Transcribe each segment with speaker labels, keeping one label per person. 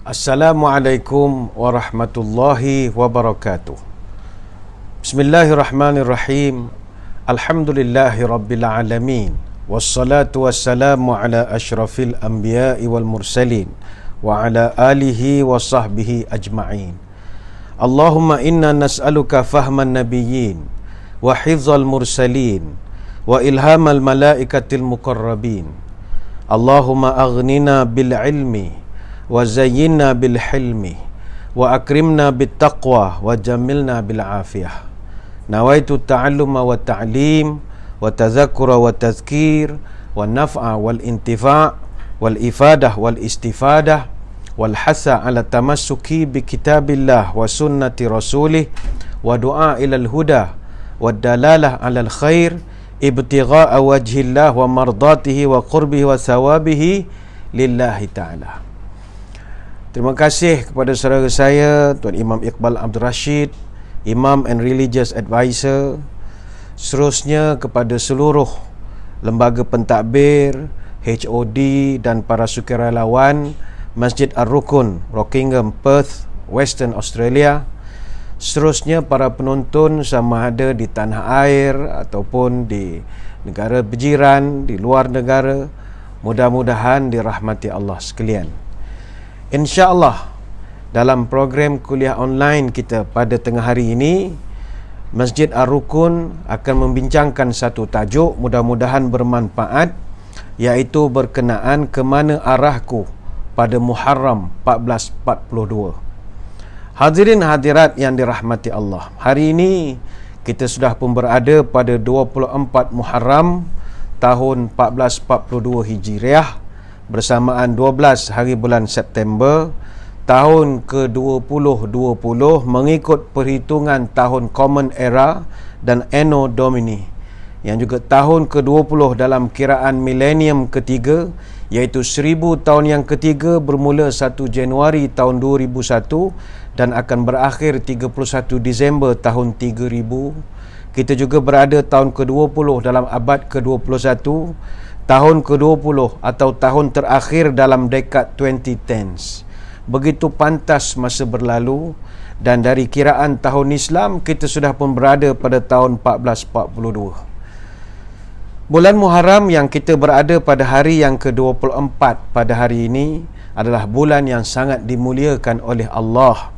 Speaker 1: Assalamualaikum warahmatullahi wabarakatuh. Bismillahirrahmanirrahim. Alhamdulillahi rabbil alamin. Wassalatu wassalamu ala ashrafil anbiya'i wal mursalin wa ala alihi wa sahbihi ajma'in. Allahumma inna nas'aluka fahman nabiyyin wa hifzal mursalin wa ilhamal malaikatil muqarrabin. Allahumma aghnina bil ilmi wa zayyinna bil hilmi wa akrimna bit taqwa wa jamilna bil afiyah. Nawaitu ta'alluma wa ta'lim wa tadhakkura wa tadhkir wa naf'a wal intifa' wal ifadah wal istifadah wal hasa ala tamassuki bi kitabillah wa sunnati rasulih wa du'a ilal huda wa dalalah alal khair ibtigha'a wajhillah wa mardatihi wa qurbihi wa thawabihi lillahi ta'ala. Terima kasih kepada saudara saya Tuan Imam Iqbal Abdul Rashid, Imam and Religious Advisor. Seterusnya kepada seluruh lembaga pentadbir, HOD dan para sukarelawan Masjid Ar-Rukun, Rockingham, Perth, Western Australia. Seterusnya para penonton sama ada di tanah air ataupun di negara berjiran, di luar negara, mudah-mudahan dirahmati Allah sekalian. InsyaAllah dalam program kuliah online kita pada tengah hari ini, Masjid Ar-Rukun akan membincangkan satu tajuk mudah-mudahan bermanfaat, iaitu berkenaan ke mana arahku pada Muharram 1442. Hadirin hadirat yang dirahmati Allah, hari ini kita sudah pun berada pada 24 Muharram tahun 1442 Hijriah, bersamaan 12 hari bulan September tahun ke-2020 mengikut perhitungan tahun Common Era dan Anno Domini, yang juga tahun ke-20 dalam kiraan milenium ketiga, iaitu 1000 tahun yang ketiga bermula 1 Januari tahun 2001 dan akan berakhir 31 Disember tahun 3000. Kita juga berada tahun ke-20 dalam abad ke-21, tahun ke-20 atau tahun terakhir dalam dekad 2010s. Begitu pantas masa berlalu, dan dari kiraan tahun Islam kita sudah pun berada pada tahun 1442. Bulan Muharram yang kita berada pada hari yang ke-24 pada hari ini adalah bulan yang sangat dimuliakan oleh Allah.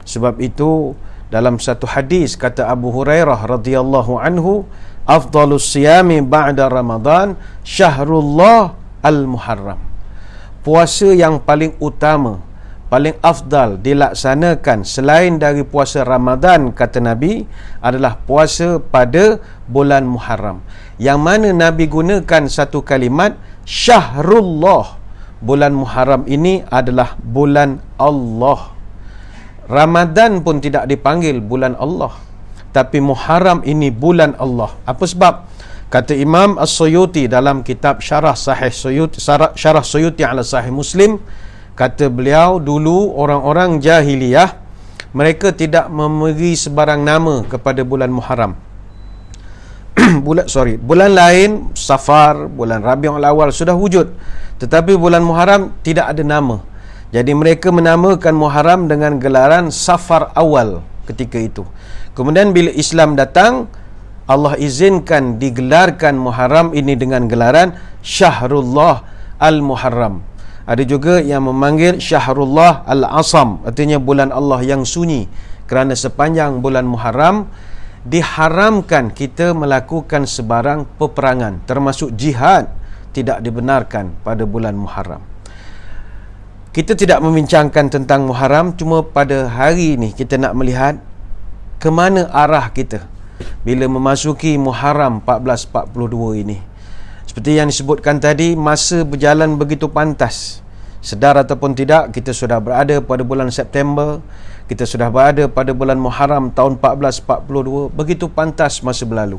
Speaker 1: Sebab itu dalam satu hadis kata Abu Hurairah radhiyallahu anhu, afdalus siyami ba'da Ramadan syahrullah al-Muharram. Puasa yang paling utama, paling afdal dilaksanakan selain dari puasa Ramadan, kata Nabi, adalah puasa pada bulan Muharram. Yang mana Nabi gunakan satu kalimat syahrullah. Bulan Muharram ini adalah bulan Allah. Ramadan pun tidak dipanggil bulan Allah, tapi Muharram ini bulan Allah. Apa sebab? Kata Imam As-Suyuti dalam kitab Syarah Suyuti ala Sahih Muslim, kata beliau, dulu orang-orang jahiliyah mereka tidak memberi sebarang nama kepada bulan Muharram. Bulan lain, Safar, bulan Rabiul Awal sudah wujud, tetapi bulan Muharram tidak ada nama. Jadi mereka menamakan Muharram dengan gelaran Safar Awal ketika itu. Kemudian bila Islam datang, Allah izinkan digelarkan Muharram ini dengan gelaran Syahrullah Al-Muharram. Ada juga yang memanggil Syahrullah Al-Asam, artinya bulan Allah yang sunyi, kerana sepanjang bulan Muharram diharamkan kita melakukan sebarang peperangan, termasuk jihad tidak dibenarkan pada bulan Muharram. Kita tidak membincangkan tentang Muharram, cuma pada hari ini kita nak melihat ke mana arah kita bila memasuki Muharram 1442 ini. Seperti yang disebutkan tadi, masa berjalan begitu pantas. Sedar ataupun tidak, kita sudah berada pada bulan September, kita sudah berada pada bulan Muharram tahun 1442. Begitu pantas masa berlalu.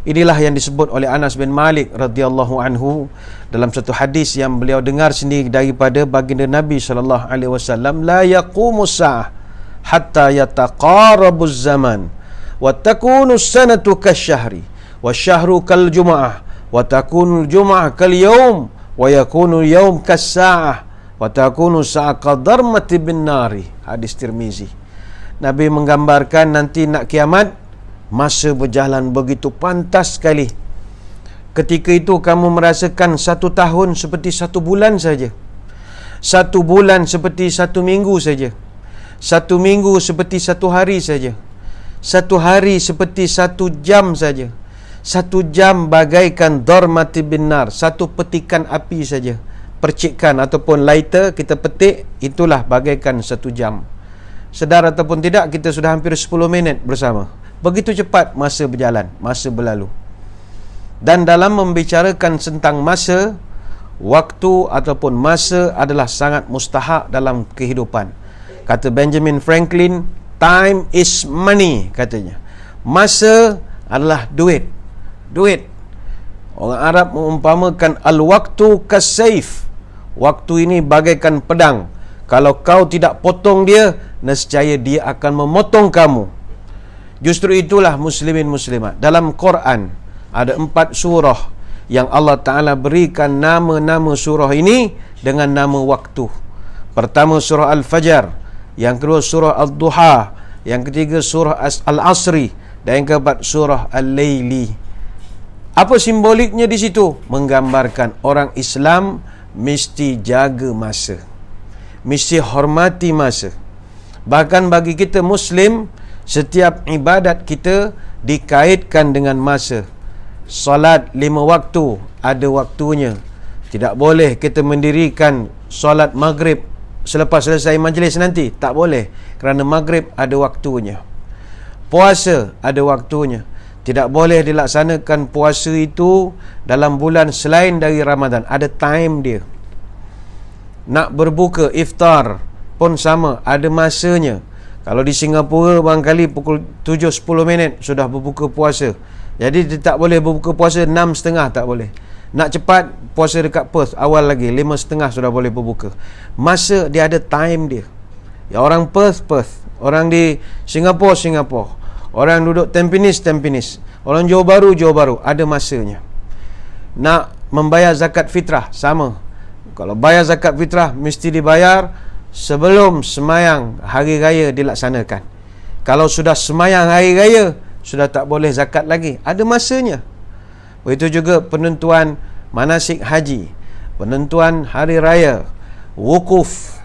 Speaker 1: Inilah yang disebut oleh Anas bin Malik radhiyallahu anhu dalam satu hadis yang beliau dengar sendiri daripada baginda Nabi sallallahu alaihi wasallam, la yaqumus sa'ah hatta yataqarabuz zaman wa takunu sanatu kasyahri wa syahru kal jumu'ah wa takunu jumu'ah kal yaum wa yakunu yaum kas sa'ah wa takunu sa'aqadarmati bin nari. Hadis Tirmizi. Nabi menggambarkan nanti nak kiamat, masa berjalan begitu pantas sekali. Ketika itu kamu merasakan 1 tahun seperti 1 bulan saja. 1 bulan seperti 1 minggu saja. 1 minggu seperti 1 hari saja. 1 hari seperti 1 jam saja. 1 jam bagaikan dormati binar, 1 petikan api saja. Percikan ataupun lighter kita petik, itulah bagaikan 1 jam. Sedar ataupun tidak, kita sudah hampir 10 minit bersama. Begitu cepat masa berjalan, masa berlalu. Dan dalam membicarakan tentang masa, waktu ataupun masa adalah sangat mustahak dalam kehidupan. Kata Benjamin Franklin, time is money, katanya. Masa adalah duit. Duit. Orang Arab mengumpamakan al-waktu kas-saif. Waktu ini bagaikan pedang. Kalau kau tidak potong dia, nescaya dia akan memotong kamu. Justru itulah muslimin muslimat. Dalam Quran ada 4 surah yang Allah Ta'ala berikan nama-nama surah ini dengan nama waktu. Pertama surah Al-Fajr, yang kedua surah Al-Duha, yang ketiga surah Al-Asri, dan yang keempat surah Al-Laili. Apa simboliknya di situ? Menggambarkan orang Islam mesti jaga masa, mesti hormati masa. Bahkan bagi kita Muslim, setiap ibadat kita dikaitkan dengan masa. Solat 5 waktu ada waktunya. Tidak boleh kita mendirikan solat maghrib selepas selesai majlis nanti. Tak boleh, kerana maghrib ada waktunya. Puasa ada waktunya. Tidak boleh dilaksanakan puasa itu dalam bulan selain dari Ramadan. Ada time dia. Nak berbuka iftar pun sama, ada masanya. Kalau di Singapura barangkali pukul 7.10 minit sudah berbuka puasa. Jadi dia tak boleh berbuka puasa 6.30, tak boleh. Nak cepat, puasa dekat Perth awal lagi 5.30 sudah boleh berbuka. Masa dia ada time dia. Ya, orang Perth, orang di Singapura, orang duduk Tampines, orang Johor Bahru, ada masanya. Nak membayar zakat fitrah, sama. Kalau bayar zakat fitrah, mesti dibayar sebelum semayang hari raya dilaksanakan. Kalau sudah semayang hari raya, sudah tak boleh zakat lagi. Ada masanya. Begitu juga penentuan manasik haji, penentuan hari raya, wukuf,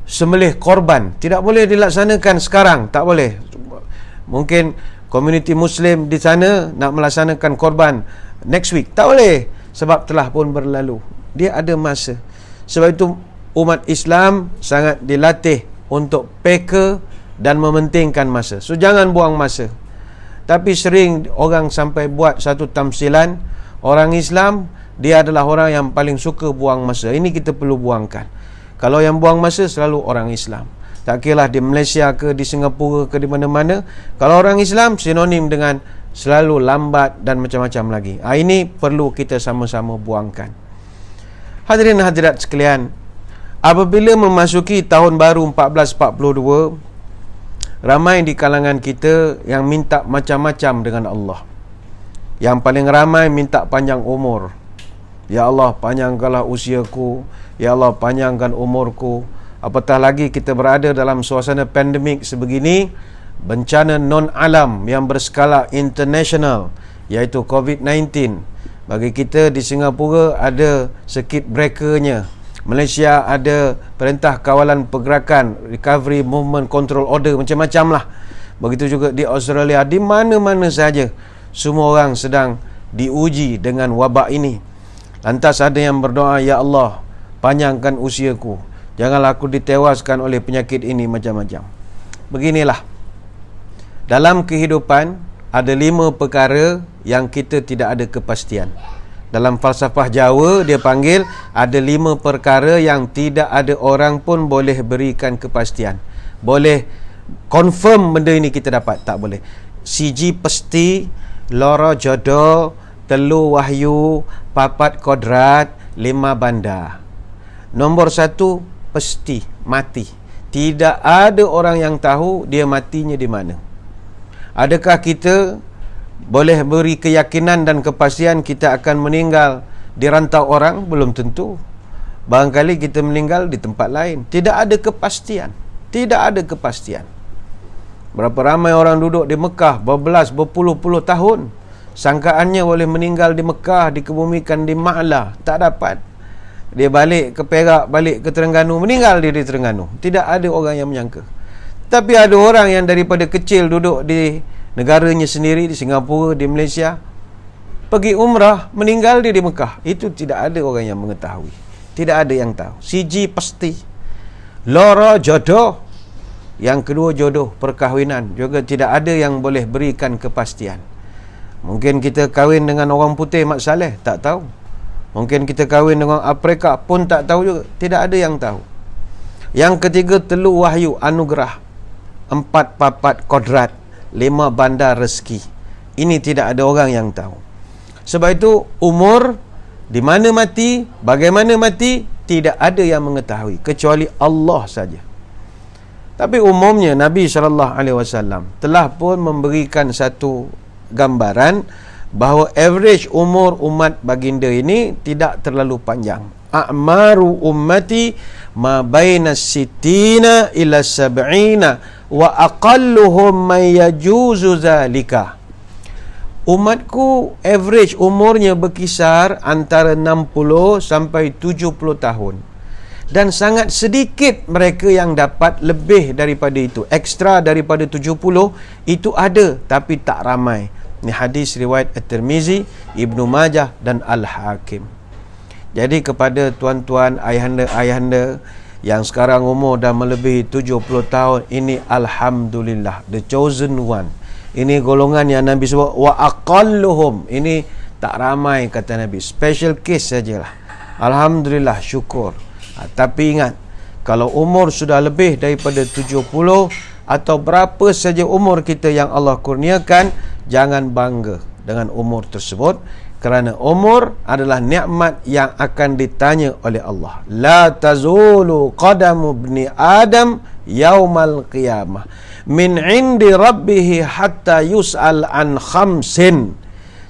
Speaker 1: sembelih korban, tidak boleh dilaksanakan sekarang, tak boleh. Mungkin komuniti Muslim di sana nak melaksanakan korban next week, tak boleh, sebab telah pun berlalu. Dia ada masa. Sebab itu umat Islam sangat dilatih untuk peka dan mementingkan masa. So jangan buang masa. Tapi sering orang sampai buat satu tamsilan, orang Islam dia adalah orang yang paling suka buang masa. Ini kita perlu buangkan. Kalau yang buang masa selalu orang Islam. Tak kira di Malaysia ke, di Singapura ke, di mana-mana. Kalau orang Islam sinonim dengan selalu lambat dan macam-macam lagi. Ini perlu kita sama-sama buangkan. Hadirin hadirat sekalian, apabila memasuki tahun baru 1442, ramai di kalangan kita yang minta macam-macam dengan Allah. Yang paling ramai minta panjang umur. Ya Allah, panjangkanlah usiaku. Ya Allah, panjangkan umurku. Apatah lagi kita berada dalam suasana pandemik sebegini, bencana non-alam yang berskala international, iaitu COVID-19. Bagi kita di Singapura ada circuit breakernya. Malaysia ada Perintah Kawalan Pergerakan, Recovery Movement Control Order, macam-macam lah. Begitu juga di Australia, di mana-mana saja semua orang sedang diuji dengan wabak ini. Lantas ada yang berdoa, Ya Allah, panjangkan usiaku, janganlah aku ditewaskan oleh penyakit ini, macam-macam. Beginilah, dalam kehidupan ada 5 perkara yang kita tidak ada kepastian. Dalam falsafah Jawa dia panggil ada 5 perkara yang tidak ada orang pun boleh berikan kepastian. Boleh confirm benda ini kita dapat, tak boleh. Siji pasti, loro jodoh, telu wahyu, papat kodrat, 5 bandar. Nombor 1 pasti, mati. Tidak ada orang yang tahu dia matinya di mana. Adakah kita boleh beri keyakinan dan kepastian kita akan meninggal di rantau orang? Belum tentu. Barangkali kita meninggal di tempat lain. Tidak ada kepastian. Tidak ada kepastian. Berapa ramai orang duduk di Mekah berpuluh-puluh tahun. Sangkaannya boleh meninggal di Mekah, dikebumikan di Ma'la. Tak dapat. Dia balik ke Perak, balik ke Terengganu, meninggal dia di Terengganu. Tidak ada orang yang menyangka. Tapi ada orang yang daripada kecil duduk di negaranya sendiri, di Singapura, di Malaysia, pergi umrah, meninggal dia di Mekah. Itu tidak ada orang yang mengetahui. Tidak ada yang tahu. Siji pasti. Lara jodoh. Yang kedua jodoh, perkahwinan. Juga tidak ada yang boleh berikan kepastian. Mungkin kita kahwin dengan orang putih Mat Saleh, tak tahu. Mungkin kita kahwin dengan Afrika pun tak tahu juga. Tidak ada yang tahu. Yang ketiga, telu wahyu, anugerah. 4 papat kodrat, 5 bandar rezeki. Ini tidak ada orang yang tahu. Sebab itu umur, di mana mati, bagaimana mati, tidak ada yang mengetahui kecuali Allah saja. Tapi umumnya Nabi SAW telah pun memberikan satu gambaran bahawa average umur umat baginda ini tidak terlalu panjang. A'maru ummati ma baina sittina ila sab'ina wa aqalluhum man yajuzu zalika. Umatku average umurnya berkisar antara 60 sampai 70 tahun. Dan sangat sedikit mereka yang dapat lebih daripada itu. Ekstra daripada 70 itu ada, tapi tak ramai. Ini hadis riwayat At-Tirmizi, Ibnu Majah dan Al-Hakim. Jadi kepada tuan-tuan, ayahanda-ayahanda yang sekarang umur dah melebihi 70 tahun, ini alhamdulillah, the chosen one. Ini golongan yang Nabi sebut wa aqalluhum. Ini tak ramai kata Nabi. Special case sajalah. Alhamdulillah, syukur. Tapi ingat, kalau umur sudah lebih daripada 70 atau berapa saja umur kita yang Allah kurniakan, jangan bangga dengan umur tersebut, kerana umur adalah nikmat yang akan ditanya oleh Allah. La tazulu qadamu ibni Adam yaumal qiyamah min indi rabbih hatta yus'al an khamsin.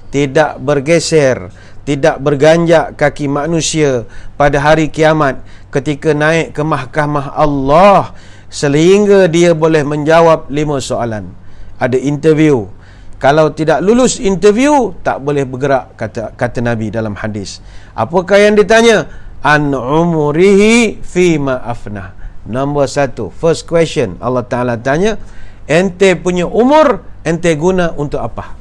Speaker 1: Tidak bergeser, tidak berganjak kaki manusia pada hari kiamat ketika naik ke mahkamah Allah sehingga dia boleh menjawab 5 soalan. Ada interview. Kalau tidak lulus interview, tak boleh bergerak, kata Nabi dalam hadis. Apakah yang ditanya? An umurihi fima afnah. Nombor 1, first question, Allah Ta'ala tanya, ente punya umur, ente guna untuk apa?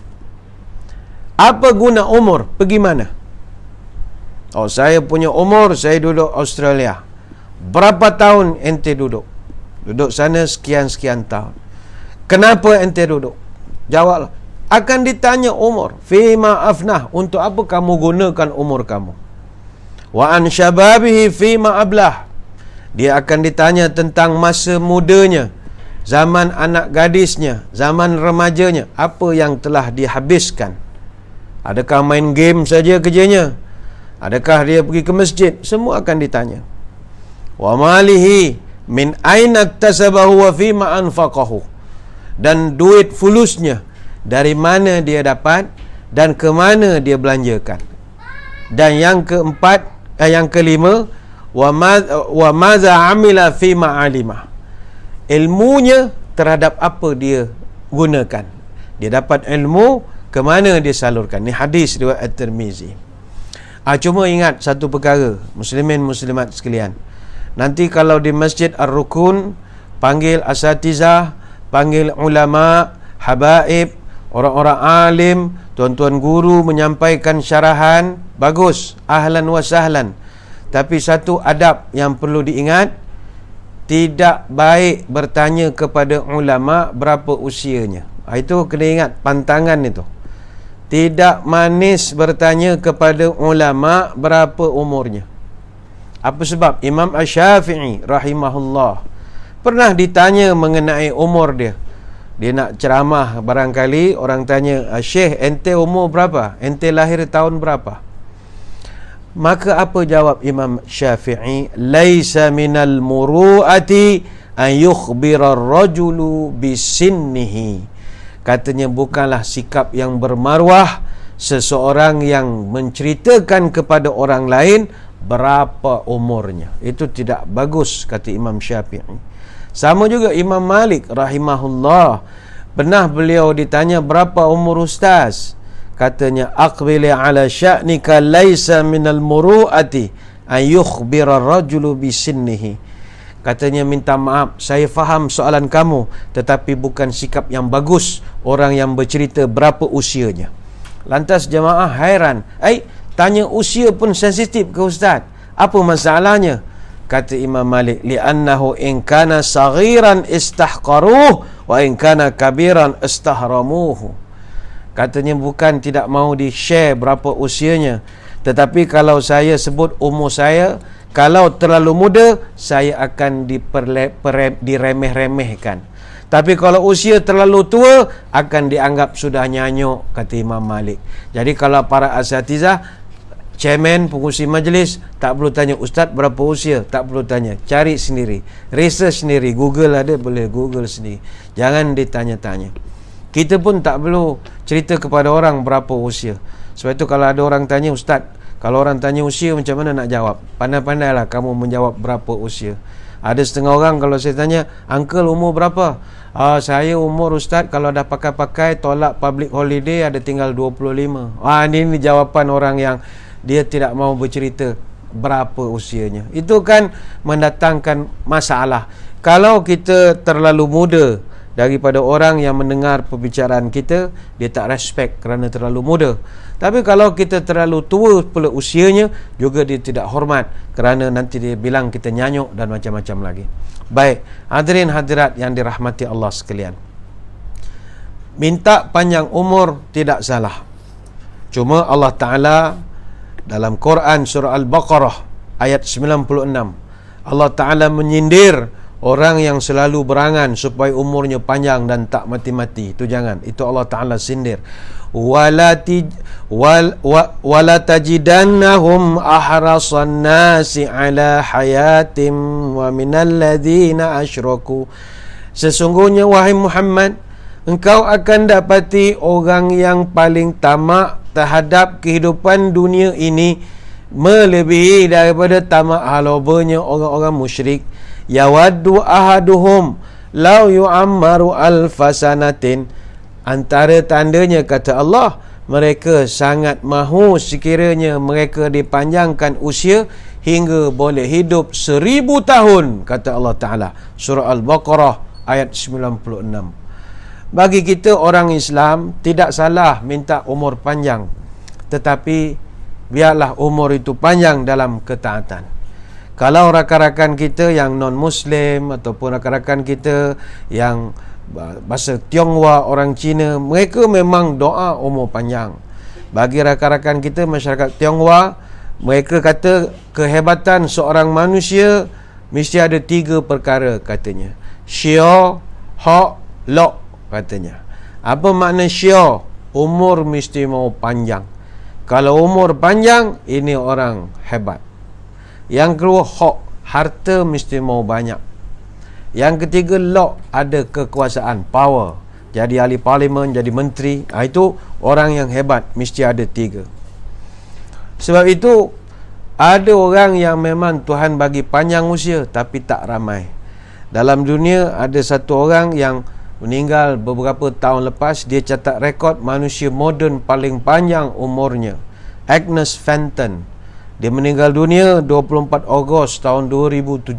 Speaker 1: Apa guna umur? Pergi mana? Oh, saya punya umur, saya duduk Australia. Berapa tahun ente duduk? Duduk sana sekian-sekian tahun. Kenapa ente duduk? Jawablah. Akan ditanya umur. Fima afnah. Untuk apa kamu gunakan umur kamu? Wa an syababihi fima ablah. Dia akan ditanya tentang masa mudanya, zaman anak gadisnya, zaman remajanya. Apa yang telah dihabiskan? Adakah main game saja kerjanya? Adakah dia pergi ke masjid? Semua akan ditanya. Wa malihi min aina iktasabahu wa fima anfaqahu. Dan duit fulusnya, dari mana dia dapat dan ke mana dia belanjakan. Dan yang keempat, yang kelima, wa maza amila fima alima. Ilmunya terhadap apa dia gunakan. Dia dapat ilmu, ke mana dia salurkan. Ini hadis riwayat At-Tirmizi. Cuma ingat satu perkara, muslimin muslimat sekalian. Nanti kalau di Masjid Ar-Rukun, panggil asatizah, panggil ulama, habaib, orang-orang alim, tuan-tuan guru menyampaikan syarahan, bagus, ahlan wa sahlan. Tapi satu adab yang perlu diingat, tidak baik bertanya kepada ulama berapa usianya. Itu kena ingat, pantangan itu. Tidak manis bertanya kepada ulama berapa umurnya. Apa sebab? Imam Asy-Syafi'i rahimahullah pernah ditanya mengenai umur dia. Dia nak ceramah, barangkali orang tanya, Syekh, ente umur berapa? Ente lahir tahun berapa? Maka apa jawab Imam Syafi'i? Laisa minal muru'ati an yukhbira ar-rajulu bisinnihi. Katanya bukanlah sikap yang bermaruah seseorang yang menceritakan kepada orang lain berapa umurnya. Itu tidak bagus, kata Imam Syafi'i. Sama juga Imam Malik rahimahullah. Pernah beliau ditanya, berapa umur ustaz? Katanya, aqbili ala sya'nika laisa minal muru'ati an yukhbira rajulu bisinnihi. Katanya, minta maaf, saya faham soalan kamu, tetapi bukan sikap yang bagus orang yang bercerita berapa usianya. Lantas jemaah hairan, tanya usia pun sensitif ke ustaz, apa masalahnya? Kata Imam Malik, li'annahu in kana saghiran istahqaruh wa in kana kabiran istahramuhu. Katanya bukan tidak mau di-share berapa usianya, tetapi kalau saya sebut umur saya, kalau terlalu muda, saya akan diremeh-remehkan. Tapi kalau usia terlalu tua, akan dianggap sudah nyanyuk, kata Imam Malik. Jadi kalau para asatizah, chairman, pengurusi majlis, tak perlu tanya ustaz berapa usia, tak perlu tanya, cari sendiri, research sendiri, Google ada, boleh Google sendiri, jangan ditanya-tanya. Kita pun tak perlu cerita kepada orang berapa usia. Sebab itu kalau ada orang tanya, ustaz, kalau orang tanya usia macam mana nak jawab? Pandai-pandailah kamu menjawab berapa usia. Ada setengah orang kalau saya tanya, uncle umur berapa? Saya umur ustaz kalau dah pakai-pakai tolak public holiday ada tinggal 25. Ini jawapan orang yang dia tidak mau bercerita berapa usianya. Itu kan mendatangkan masalah. Kalau kita terlalu muda daripada orang yang mendengar perbicaraan kita, dia tak respect kerana terlalu muda. Tapi kalau kita terlalu tua pula usianya, juga dia tidak hormat kerana nanti dia bilang kita nyanyuk dan macam-macam lagi. Baik, hadirin hadirat yang dirahmati Allah sekalian, minta panjang umur tidak salah. Cuma Allah Ta'ala dalam Quran surah Al-Baqarah ayat 96, Allah Ta'ala menyindir orang yang selalu berangan supaya umurnya panjang dan tak mati-mati. Itu jangan, itu Allah Ta'ala sindir. Wala tajidannahum ahrasan nasi ala hayatim wa minal ladhina asyraku. Sesungguhnya wahai Muhammad, engkau akan dapati orang yang paling tamak terhadap kehidupan dunia ini melebihi daripada tamak halobanya orang-orang musyrik. Yawaddu ahaduhum law yu'ammaru alfasanatin. Antara tandanya, kata Allah, mereka sangat mahu sekiranya mereka dipanjangkan usia hingga boleh hidup 1000 tahun, kata Allah Ta'ala. Surah Al-Baqarah ayat 96. Bagi kita orang Islam, tidak salah minta umur panjang, tetapi biarlah umur itu panjang dalam ketaatan. Kalau rakan-rakan kita yang non-Muslim ataupun rakan-rakan kita yang bahasa Tionghoa, orang Cina, mereka memang doa umur panjang. Bagi rakan-rakan kita masyarakat Tionghoa, mereka kata kehebatan seorang manusia mesti ada 3 perkara, katanya. Syio, hok, lok, katanya. Apa makna syio? Umur mesti mau panjang. Kalau umur panjang, ini orang hebat. Yang kedua, hok, harta mesti mau banyak. Yang ketiga, lok, ada kekuasaan, power. Jadi ahli parlimen, jadi menteri. Itu orang yang hebat, mesti ada 3. Sebab itu ada orang yang memang Tuhan bagi panjang usia, tapi tak ramai. Dalam dunia ada satu orang yang meninggal beberapa tahun lepas. Dia catat rekod manusia moden paling panjang umurnya, Agnes Fenton. Dia meninggal dunia 24 Ogos tahun 2017.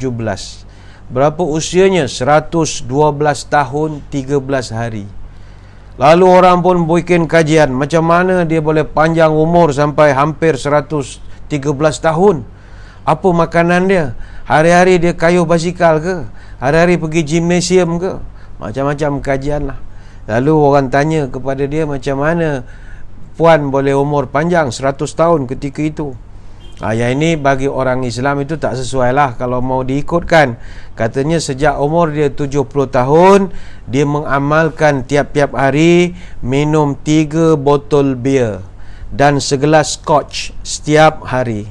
Speaker 1: Berapa usianya? 112 tahun 13 hari. Lalu orang pun bikin kajian macam mana dia boleh panjang umur sampai hampir 113 tahun. Apa makanan dia? Hari-hari dia kayuh basikal ke? Hari-hari pergi gimnasium ke? Macam-macam kajian lah. Lalu orang tanya kepada dia, macam mana puan boleh umur panjang 100 tahun ketika itu? Yang ini bagi orang Islam itu tak sesuai lah kalau mau diikutkan. Katanya sejak umur dia 70 tahun, dia mengamalkan tiap-tiap hari minum 3 botol bir dan segelas scotch setiap hari.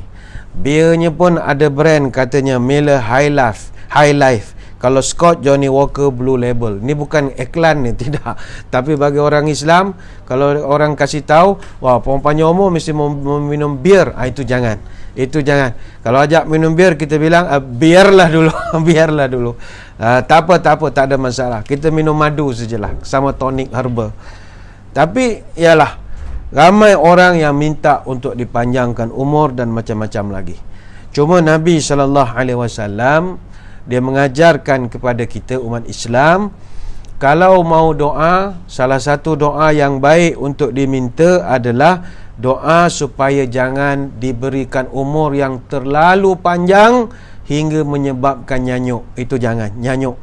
Speaker 1: Birnya pun ada brand, katanya Miller High Life. Kalau Scott Johnny Walker Blue Label. Ini bukan iklan ni, tidak. Tapi bagi orang Islam, kalau orang kasih tahu, wah panjang umur mesti minum bir, itu jangan. Itu jangan. Kalau ajak minum bir, kita bilang biarlah dulu, biarlah dulu. Tak apa, tak ada masalah. Kita minum madu sajalah sama tonik herba. Tapi ialah ramai orang yang minta untuk dipanjangkan umur dan macam-macam lagi. Cuma Nabi SAW dia mengajarkan kepada kita umat Islam, kalau mau doa, salah satu doa yang baik untuk diminta adalah doa supaya jangan diberikan umur yang terlalu panjang hingga menyebabkan nyanyuk. Itu jangan, nyanyuk.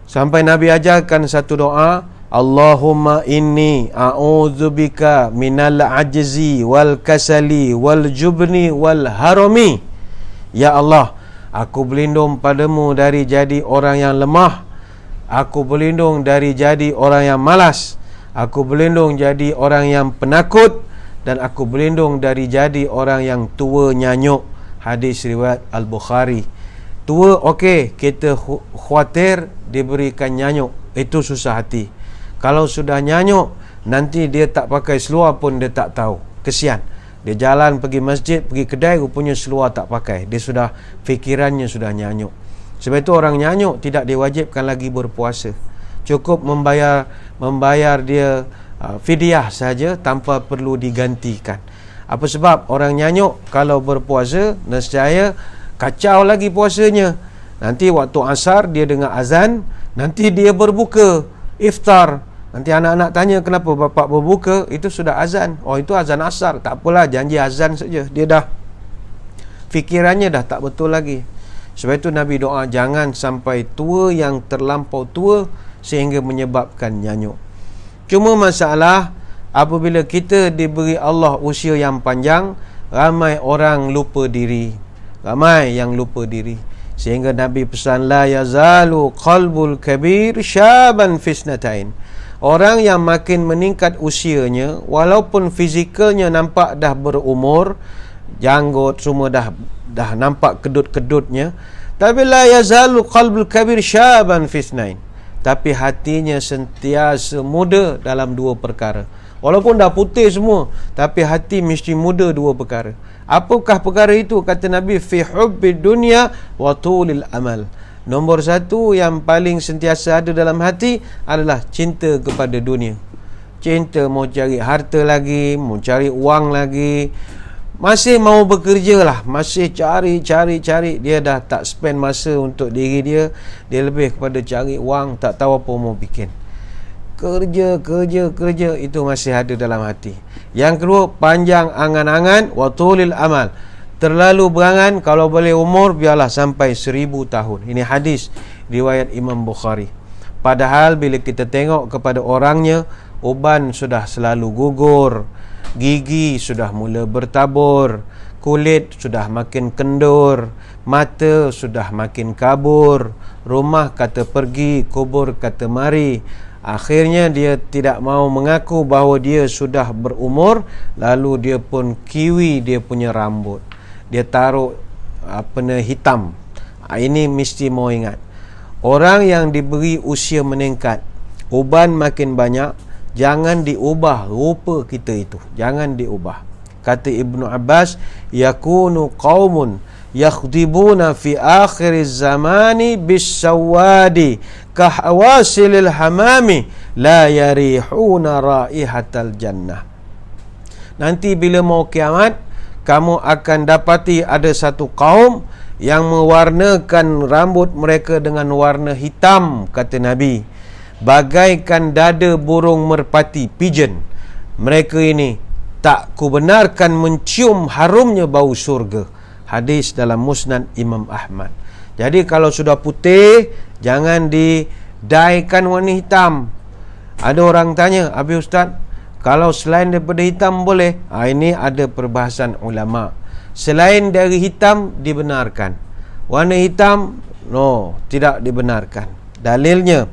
Speaker 1: Sampai Nabi ajarkan satu doa, Allahumma inni a'udzubika minal ajzi wal kasali wal jubni wal harami. Ya Allah, aku berlindung padamu dari jadi orang yang lemah. Aku berlindung dari jadi orang yang malas. Aku berlindung jadi orang yang penakut. Dan aku berlindung dari jadi orang yang tua nyanyuk. Hadis riwayat Al-Bukhari. Tua okey, kita khawatir diberikan nyanyuk. Itu susah hati. Kalau sudah nyanyuk, nanti dia tak pakai seluar pun dia tak tahu. Kesian. Dia jalan pergi masjid, pergi kedai, rupanya seluar tak pakai. Dia sudah, fikirannya sudah nyanyuk. Sebab itu orang nyanyuk tidak diwajibkan lagi berpuasa. Cukup membayar dia fidyah saja tanpa perlu digantikan. Apa sebab? Orang nyanyuk kalau berpuasa, nescaya kacau lagi puasanya. Nanti waktu asar dia dengar azan, nanti dia berbuka, iftar. Nanti anak-anak tanya, kenapa bapak berbuka? Itu sudah azan. Oh, itu azan asar. Tak apalah, janji azan saja. Dia dah, fikirannya dah tak betul lagi. Sebab itu Nabi doa, jangan sampai tua yang terlampau tua sehingga menyebabkan nyanyuk. Cuma masalah, apabila kita diberi Allah usia yang panjang, ramai orang lupa diri. Ramai yang lupa diri. Sehingga Nabi pesan, la yazalu qalbul kabir syaban fisnatain. Orang yang makin meningkat usianya, walaupun fizikalnya nampak dah berumur, janggut semua dah nampak kedut-kedutnya, tapi la yazalu qalbul kabir syaban fisnain. Tapi hatinya sentiasa muda dalam dua perkara. Walaupun dah putih semua, tapi hati mesti muda dua perkara. Apakah perkara itu? Kata Nabi, fi hubbid dunya wa tulil amal. Nombor satu yang paling sentiasa ada dalam hati adalah cinta kepada dunia. Cinta, mau cari harta lagi, mau cari wang lagi, masih mau bekerja lah, masih cari. Dia dah tak spend masa untuk diri dia. Dia lebih kepada cari wang, tak tahu apa mau bikin. Kerja, itu masih ada dalam hati. Yang kedua, panjang angan-angan, wa tulil amal. Terlalu berangan, kalau boleh umur biarlah sampai 1000 tahun. Ini hadis riwayat Imam Bukhari. Padahal bila kita tengok kepada orangnya, uban sudah selalu gugur, gigi sudah mula bertabur, kulit sudah makin kendur, mata sudah makin kabur, rumah kata pergi, kubur kata mari. Akhirnya dia tidak mau mengaku bahawa dia sudah berumur, lalu dia pun kiwi dia punya rambut. Dia taruh hitam. Ini mesti mau ingat. Orang yang diberi usia meningkat, uban makin banyak, jangan diubah rupa kita itu. Jangan diubah. Kata Ibnu Abbas, yakunu qaumun yakhdibuna fi akhiriz zamani bis-sawadi kahwasilil hamami la yarihuna raihatal jannah. Nanti bila mau kiamat, kamu akan dapati ada satu kaum yang mewarnakan rambut mereka dengan warna hitam, kata Nabi, bagaikan dada burung merpati, pigeon. Mereka ini tak kubenarkan mencium harumnya bau surga. Hadis dalam Musnad Imam Ahmad. Jadi kalau sudah putih, jangan didaikan warna hitam. Ada orang tanya, Habis Ustaz, kalau selain daripada hitam boleh? Ini ada perbahasan ulama. Selain dari hitam dibenarkan. Warna hitam tidak dibenarkan. Dalilnya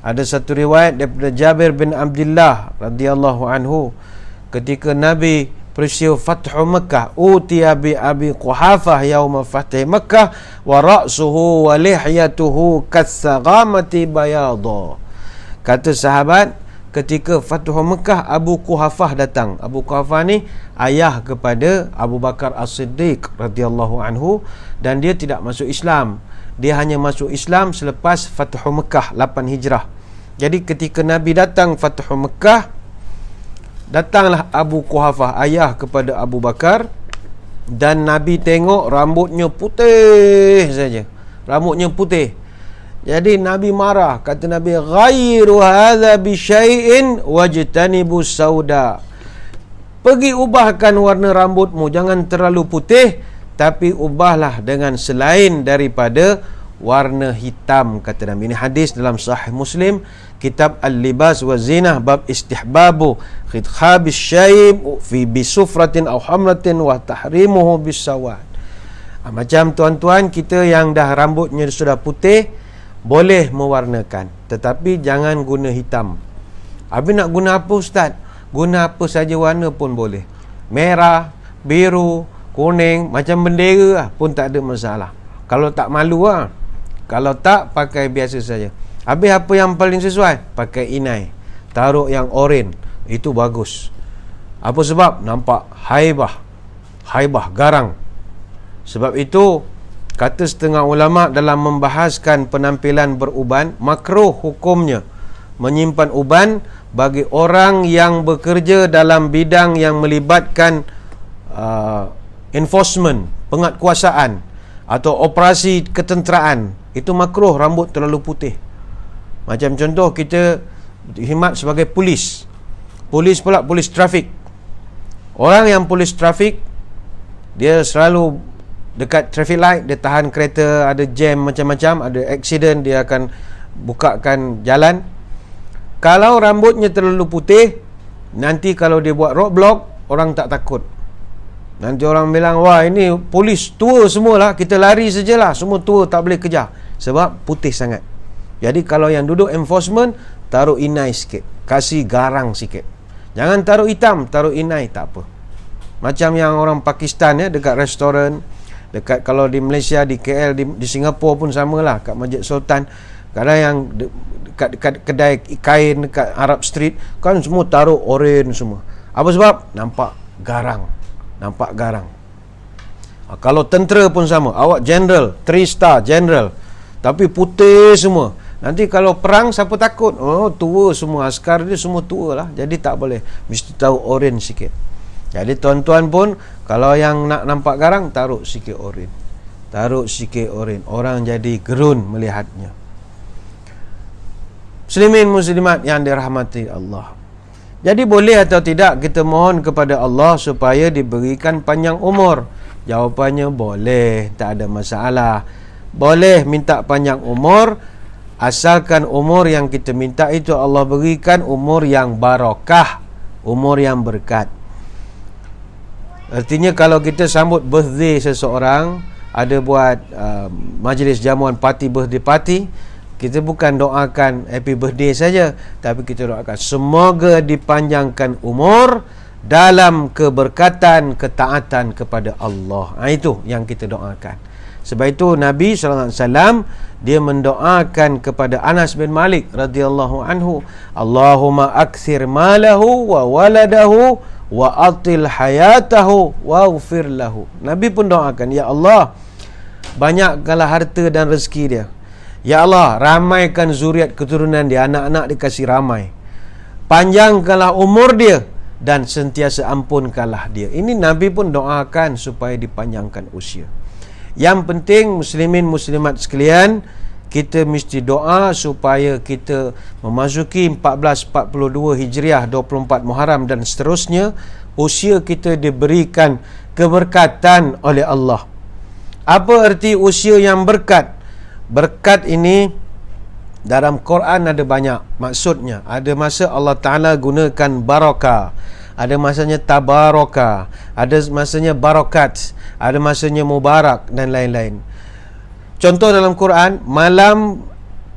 Speaker 1: ada satu riwayat daripada Jabir bin Abdullah radhiyallahu anhu, ketika Nabi peristiwa Fathu Mekah, utiya bi Abi Quhafah yauma fathi Mekah wa ra'suhu wa lihyatuhu katsaghamati bayadha. Kata sahabat, ketika Fathu Mekah, Abu Quhafah datang. Abu Quhafah ni ayah kepada Abu Bakar As-Siddiq radhiyallahu anhu, dan dia tidak masuk Islam. Dia hanya masuk Islam selepas Fathu Mekah 8 Hijrah. Jadi ketika Nabi datang Fathu Mekah, datanglah Abu Quhafah, ayah kepada Abu Bakar, dan Nabi tengok rambutnya putih saja. Rambutnya putih. Jadi Nabi marah. Kata Nabi, ghairu hadza bi syai'in wajtanibu sauda. Pergi ubahkan warna rambutmu, jangan terlalu putih, tapi ubahlah dengan selain daripada warna hitam, kata Nabi. Ini hadis dalam Sahih Muslim, kitab Al-Libas wa Zinah, bab istihbabu khidkhabis syaib fi bisufratin aw hamratin wa tahrimuhu bisawad. Macam tuan-tuan kita yang dah rambutnya sudah putih, boleh mewarnakan, tetapi jangan guna hitam. Habis nak guna apa ustaz? Guna apa saja warna pun boleh. Merah, biru, kuning, macam bendera pun tak ada masalah. Kalau tak malu lah. Kalau tak, pakai biasa saja. Habis apa yang paling sesuai? Pakai inai. Taruh yang oren. Itu bagus. Apa sebab? Nampak haibah. Haibah, garang. Sebab itu, kata setengah ulama dalam membahaskan penampilan beruban, makruh hukumnya menyimpan uban bagi orang yang bekerja dalam bidang yang melibatkan enforcement, penguatkuasaan atau operasi ketenteraan. Itu makruh rambut terlalu putih. Macam contoh, kita khidmat sebagai polis. Polis pula, polis trafik. Orang yang polis trafik, dia selalu dekat traffic light, dia tahan kereta, ada jam macam-macam, ada accident, dia akan bukakan jalan. Kalau rambutnya terlalu putih, nanti kalau dia buat roadblock, orang tak takut. Nanti orang bilang, wah ini polis tua semualah, kita lari sajalah, semua tua, tak boleh kejar. Sebab putih sangat. Jadi kalau yang duduk enforcement, taruh inai sikit, kasih garang sikit. Jangan taruh hitam, taruh inai, tak apa. Macam yang orang Pakistan ya, dekat restoran, dekat, kalau di Malaysia, di KL, di Singapura pun samalah, kat Masjid Sultan. Kadang yang dekat kedai kain dekat Arab Street kan semua taruh oren semua. Apa sebab? Nampak garang. Nampak garang. Kalau tentera pun sama, awak general, 3 star general, tapi putih semua. Nanti kalau perang, siapa takut? Oh, tua semua, askar dia semua tua lah. Jadi tak boleh, mesti tahu oren sikit. Jadi tuan-tuan pun, kalau yang nak nampak garang, taruh sikit oren. Taruh sikit oren. Orang jadi gerun melihatnya. Muslimin muslimat yang dirahmati Allah. Jadi boleh atau tidak kita mohon kepada Allah supaya diberikan panjang umur? Jawapannya boleh, tak ada masalah. Boleh minta panjang umur, asalkan umur yang kita minta itu Allah berikan umur yang barakah, umur yang berkat. Artinya kalau kita sambut birthday seseorang, ada buat majlis jamuan parti, birthday party, kita bukan doakan happy birthday saja, tapi kita doakan semoga dipanjangkan umur dalam keberkatan, ketaatan kepada Allah. Itu yang kita doakan. Sebab itu Nabi SAW dia mendoakan kepada Anas bin Malik radhiyallahu anhu, Allahumma akthir malahu wa waladahu wa atil hayatahu wa ghfir lahu. Nabi pun doakan, ya Allah, banyakkanlah harta dan rezeki dia. Ya Allah, ramaikan zuriat keturunan dia, anak-anak dikasih ramai. Panjangkanlah umur dia dan sentiasa ampunkanlah dia. Ini Nabi pun doakan supaya dipanjangkan usia. Yang penting muslimin muslimat sekalian, kita mesti doa supaya kita memasuki 1442 Hijriah, 24 Muharram dan seterusnya, usia kita diberikan keberkatan oleh Allah. Apa erti usia yang berkat? Berkat ini dalam Quran ada banyak maksudnya. Ada masa Allah Ta'ala gunakan barakah, ada masanya tabaraka, ada masanya barakat, ada masanya mubarak dan lain-lain. Contoh dalam Quran, malam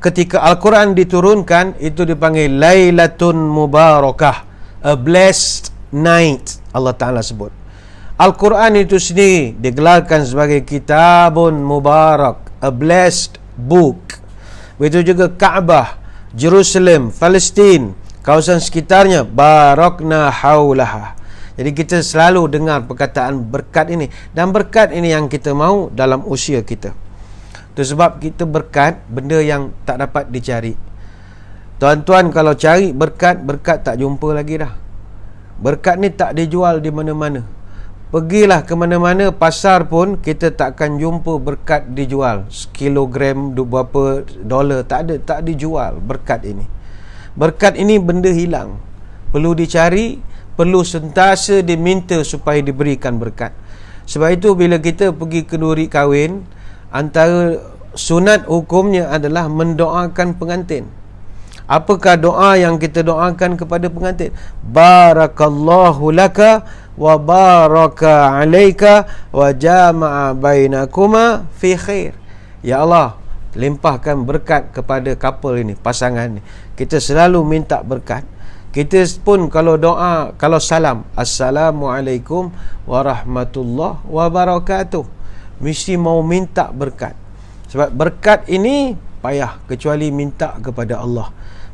Speaker 1: ketika Al-Quran diturunkan itu dipanggil Lailatun Mubarakah, a blessed night, Allah Ta'ala sebut. Al-Quran itu sendiri digelarkan sebagai kitabun mubarak, a blessed book. Begitu juga Kaabah, Jerusalem, Palestin, kawasan sekitarnya, barakna haulaha. Jadi kita selalu dengar perkataan berkat ini, dan berkat ini yang kita mahu dalam usia kita. Itu sebab kita berkat benda yang tak dapat dicari. Tuan-tuan kalau cari berkat, berkat tak jumpa lagi dah. Berkat ni tak dijual di mana-mana. Pergilah ke mana-mana, pasar pun kita tak akan jumpa berkat dijual. Sekilogram berapa dolar, tak ada, tak dijual berkat ini. Berkat ini benda hilang, perlu dicari, perlu sentiasa diminta supaya diberikan berkat. Sebab itu bila kita pergi kenduri kahwin, antara sunat hukumnya adalah mendoakan pengantin. Apakah doa yang kita doakan kepada pengantin? Barakallahu laka wa baraka alaika wa jama'a bainakuma fi khair. Ya Allah, limpahkan berkat kepada couple ini, pasangan ini. Kita selalu minta berkat. Kita pun kalau doa, kalau salam, Assalamualaikum warahmatullahi wabarakatuh, mesti mau minta berkat. Sebab berkat ini payah kecuali minta kepada Allah.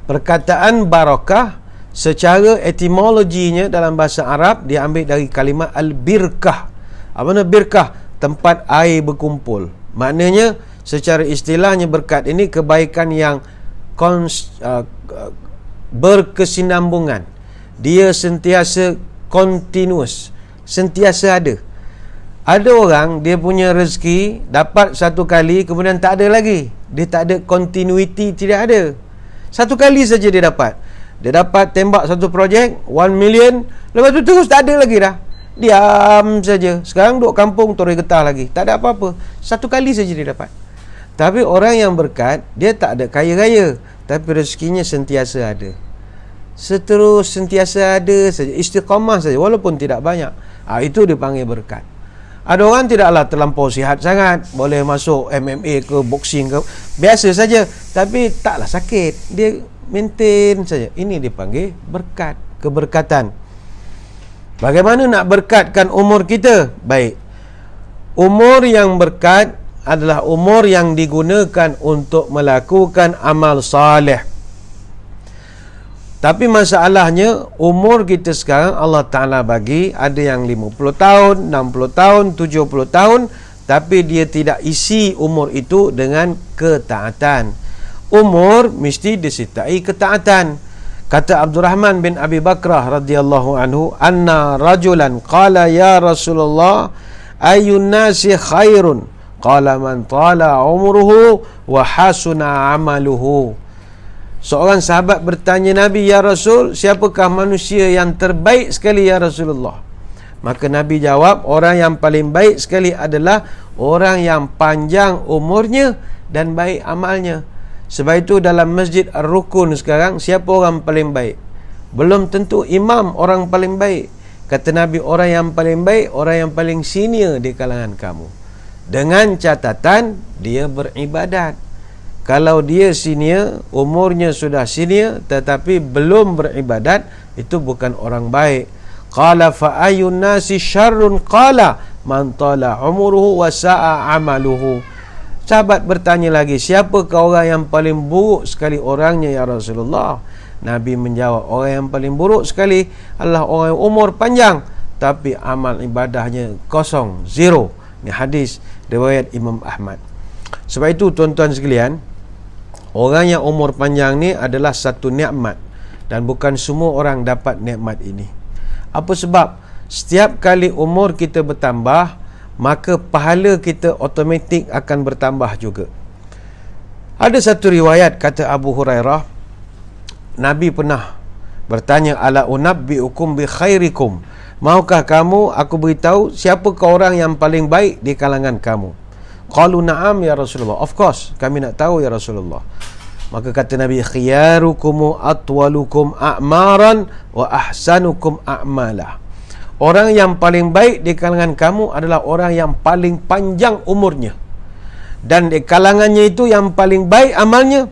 Speaker 1: Perkataan barakah secara etimologinya dalam bahasa Arab diambil dari kalimah al-birkah. Apa makna birkah? Tempat air berkumpul. Maknanya secara istilahnya berkat ini kebaikan yang berkesinambungan. Dia sentiasa continuous, sentiasa ada. Ada orang dia punya rezeki dapat satu kali kemudian tak ada lagi. Dia tak ada continuity, tidak ada. Satu kali saja dia dapat. Dia dapat tembak satu projek 1 million, lepas tu terus tak ada lagi dah. Diam saja. Sekarang duduk kampung Torai Getah lagi. Tak ada apa-apa. Satu kali saja dia dapat. Tapi orang yang berkat, dia tak ada kaya-kaya, tapi rezekinya sentiasa ada. Sentiasa ada saja, istiqamah saja walaupun tidak banyak. Itu dipanggil berkat. Ada orang tidaklah terlampau sihat sangat, boleh masuk MMA ke boxing ke, biasa saja, tapi taklah sakit, dia maintain saja. Ini dipanggil berkat, keberkatan. Bagaimana nak berkatkan umur kita? Baik, umur yang berkat adalah umur yang digunakan untuk melakukan amal saleh. Tapi masalahnya umur kita sekarang Allah Ta'ala bagi ada yang 50 tahun, 60 tahun, 70 tahun, tapi dia tidak isi umur itu dengan ketaatan. Umur mesti disertai ketaatan. Kata Abdurrahman bin Abi Bakrah radhiyallahu anhu, anna rajulan qala ya Rasulullah ayyun nasi khairun? Qala man tala umruhu wa hasuna amaluhu. Seorang sahabat bertanya Nabi, ya Rasul, siapakah manusia yang terbaik sekali ya Rasulullah? Maka Nabi jawab, orang yang paling baik sekali adalah orang yang panjang umurnya dan baik amalnya. Sebab itu dalam Masjid Ar-Rukun sekarang, siapa orang paling baik? Belum tentu imam orang paling baik. Kata Nabi, orang yang paling baik, orang yang paling senior di kalangan kamu. Dengan catatan, dia beribadat. Kalau dia senior, umurnya sudah senior tetapi belum beribadat, itu bukan orang baik. Qala fa ayyun nasi syarrun? Qala man tala umruhu wa sa'a amaluhu. Sahabat bertanya lagi, siapakah orang yang paling buruk sekali orangnya ya Rasulullah? Nabi menjawab, orang yang paling buruk sekali adalah orang yang umur panjang tapi amal ibadahnya kosong, zero. Ini hadis riwayat Imam Ahmad. Sebab itu tuan-tuan sekalian, orang yang umur panjang ni adalah satu nikmat dan bukan semua orang dapat nikmat ini. Apa sebab? Setiap kali umur kita bertambah, maka pahala kita automatik akan bertambah juga. Ada satu riwayat, kata Abu Hurairah, Nabi pernah bertanya, ala unabbiukum bi khairikum, maukah kamu aku beritahu siapakah orang yang paling baik di kalangan kamu? Qalu na'am ya Rasulullah, of course kami nak tahu ya Rasulullah. Maka kata Nabi, khiyarukum atwalukum a'maran wa ahsanukum a'mala. Orang yang paling baik di kalangan kamu adalah orang yang paling panjang umurnya, dan di kalangannya itu yang paling baik amalnya,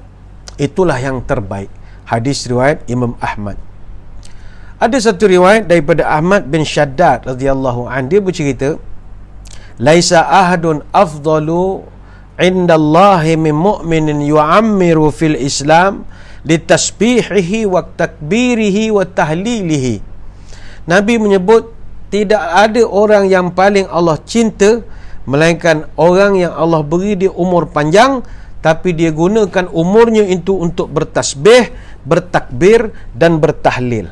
Speaker 1: itulah yang terbaik. Hadis riwayat Imam Ahmad. Ada satu riwayat daripada Ahmad bin Shaddad radhiyallahu anhu, dia bercerita, laisa ahadun afdalu indallahi min mu'minin yu'ammiru fil Islam litasbihihi wa takbirihi wa tahlilihi. Nabi menyebut tidak ada orang yang paling Allah cinta melainkan orang yang Allah beri dia umur panjang, tapi dia gunakan umurnya itu untuk bertasbih, bertakbir dan bertahlil.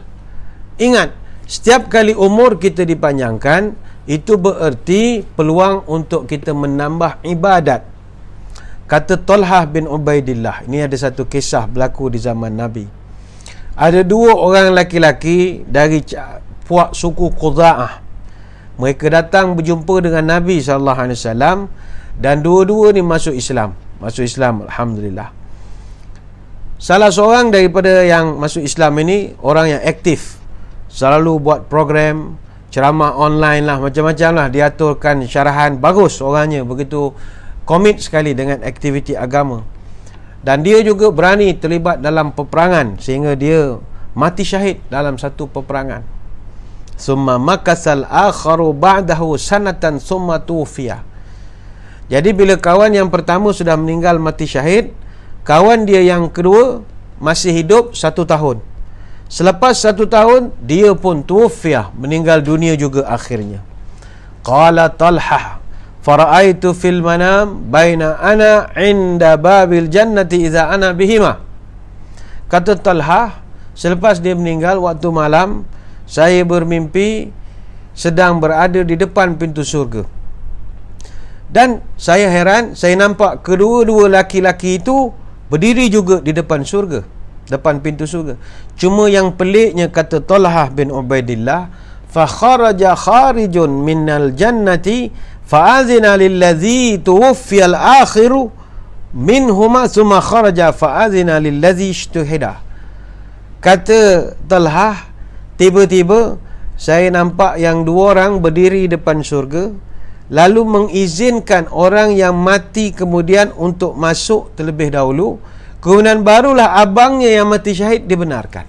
Speaker 1: Ingat, setiap kali umur kita dipanjangkan, itu bererti peluang untuk kita menambah ibadat. Kata Talhah bin Ubaidillah, ini ada satu kisah berlaku di zaman Nabi. Ada dua orang laki-laki dari puak suku Qudha'ah. Mereka datang berjumpa dengan Nabi SAW, dan dua-dua ni masuk Islam. Masuk Islam, Alhamdulillah. Salah seorang daripada yang masuk Islam ini orang yang aktif, selalu buat program ceramah online lah, macam-macam lah, diaturkan syarahan, bagus orangnya, begitu komit sekali dengan aktiviti agama. Dan dia juga berani terlibat dalam peperangan sehingga dia mati syahid dalam satu peperangan. Summa makasal akharu ba'dahu sanatan summa tufiya. Jadi bila kawan yang pertama sudah meninggal mati syahid, kawan dia yang kedua masih hidup 1 tahun. Selepas 1 tahun, dia pun tufiya, meninggal dunia juga akhirnya. Qala Talhah, fara'aitu fil manam baina ana inda babil jannati idza ana bihima. Kata Talhah, selepas dia meninggal waktu malam, saya bermimpi sedang berada di depan pintu surga. Dan saya heran, saya nampak kedua-dua laki-laki itu berdiri juga di depan surga, depan pintu surga. Cuma yang peliknya, kata Talhah bin Ubaidillah, fa kharaja kharijun minal jannati fa'azina lillazi tuwfiya al-akhiru minhuma thumma kharaja fa'azina lillazi ishtuhida. Kata Talhah, tiba-tiba saya nampak yang dua orang berdiri depan surga, lalu mengizinkan orang yang mati kemudian untuk masuk terlebih dahulu, kemudian barulah abangnya yang mati syahid dibenarkan.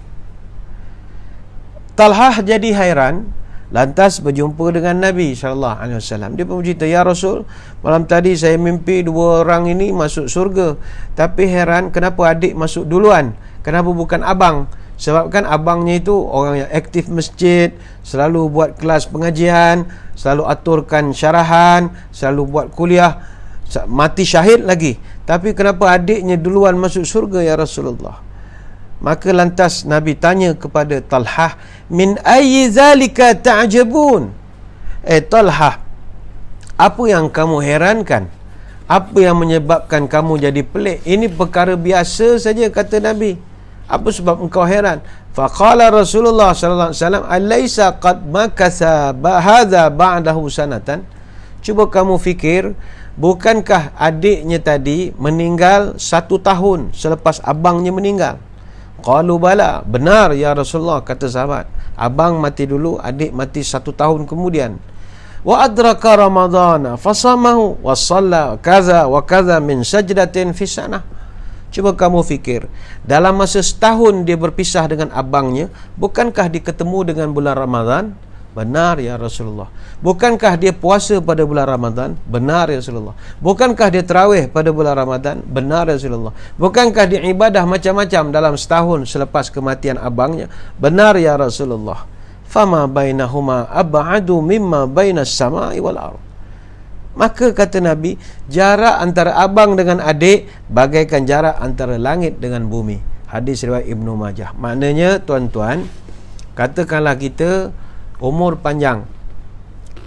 Speaker 1: Talhah jadi hairan, lantas berjumpa dengan Nabi SAW. Dia pun bercerita, ya Rasul, malam tadi saya mimpi dua orang ini masuk surga, tapi heran kenapa adik masuk duluan, kenapa bukan abang? Sebab kan abangnya itu orang yang aktif masjid, selalu buat kelas pengajian, selalu aturkan syarahan, selalu buat kuliah, mati syahid lagi. Tapi kenapa adiknya duluan masuk surga ya Rasulullah? Maka lantas Nabi tanya kepada Talhah, min ayyi zalika ta'jabun? Talhah, apa yang kamu herankan? Apa yang menyebabkan kamu jadi pelik? Ini perkara biasa saja, kata Nabi. Apa sebab engkau heran? Faqala Rasulullah sallallahu alaihi wasallam, alaysa qad makasa hadza ba'dahu sanatan? Cuba kamu fikir, bukankah adiknya tadi meninggal 1 tahun selepas abangnya meninggal? Qalu bala, benar ya Rasulullah, kata sahabat. Abang mati dulu, adik mati 1 tahun kemudian. Wa adraka ramadhana fasamahu wa shalla kaza wa kaza min sajdatin fi sanah. Cuba kamu fikir, dalam masa setahun dia berpisah dengan abangnya, bukankah dia ketemu dengan bulan Ramadan? Benar ya Rasulullah. Bukankah dia puasa pada bulan Ramadan? Benar ya Rasulullah. Bukankah dia tarawih pada bulan Ramadan? Benar ya Rasulullah. Bukankah dia ibadah macam-macam dalam setahun selepas kematian abangnya? Benar ya Rasulullah. Fama bainahuma ab'adu mimma bainas samai wal ardh. Maka kata Nabi, jarak antara abang dengan adik bagaikan jarak antara langit dengan bumi. Hadis riwayat Ibnu Majah. Maknanya tuan-tuan, katakanlah kita umur panjang,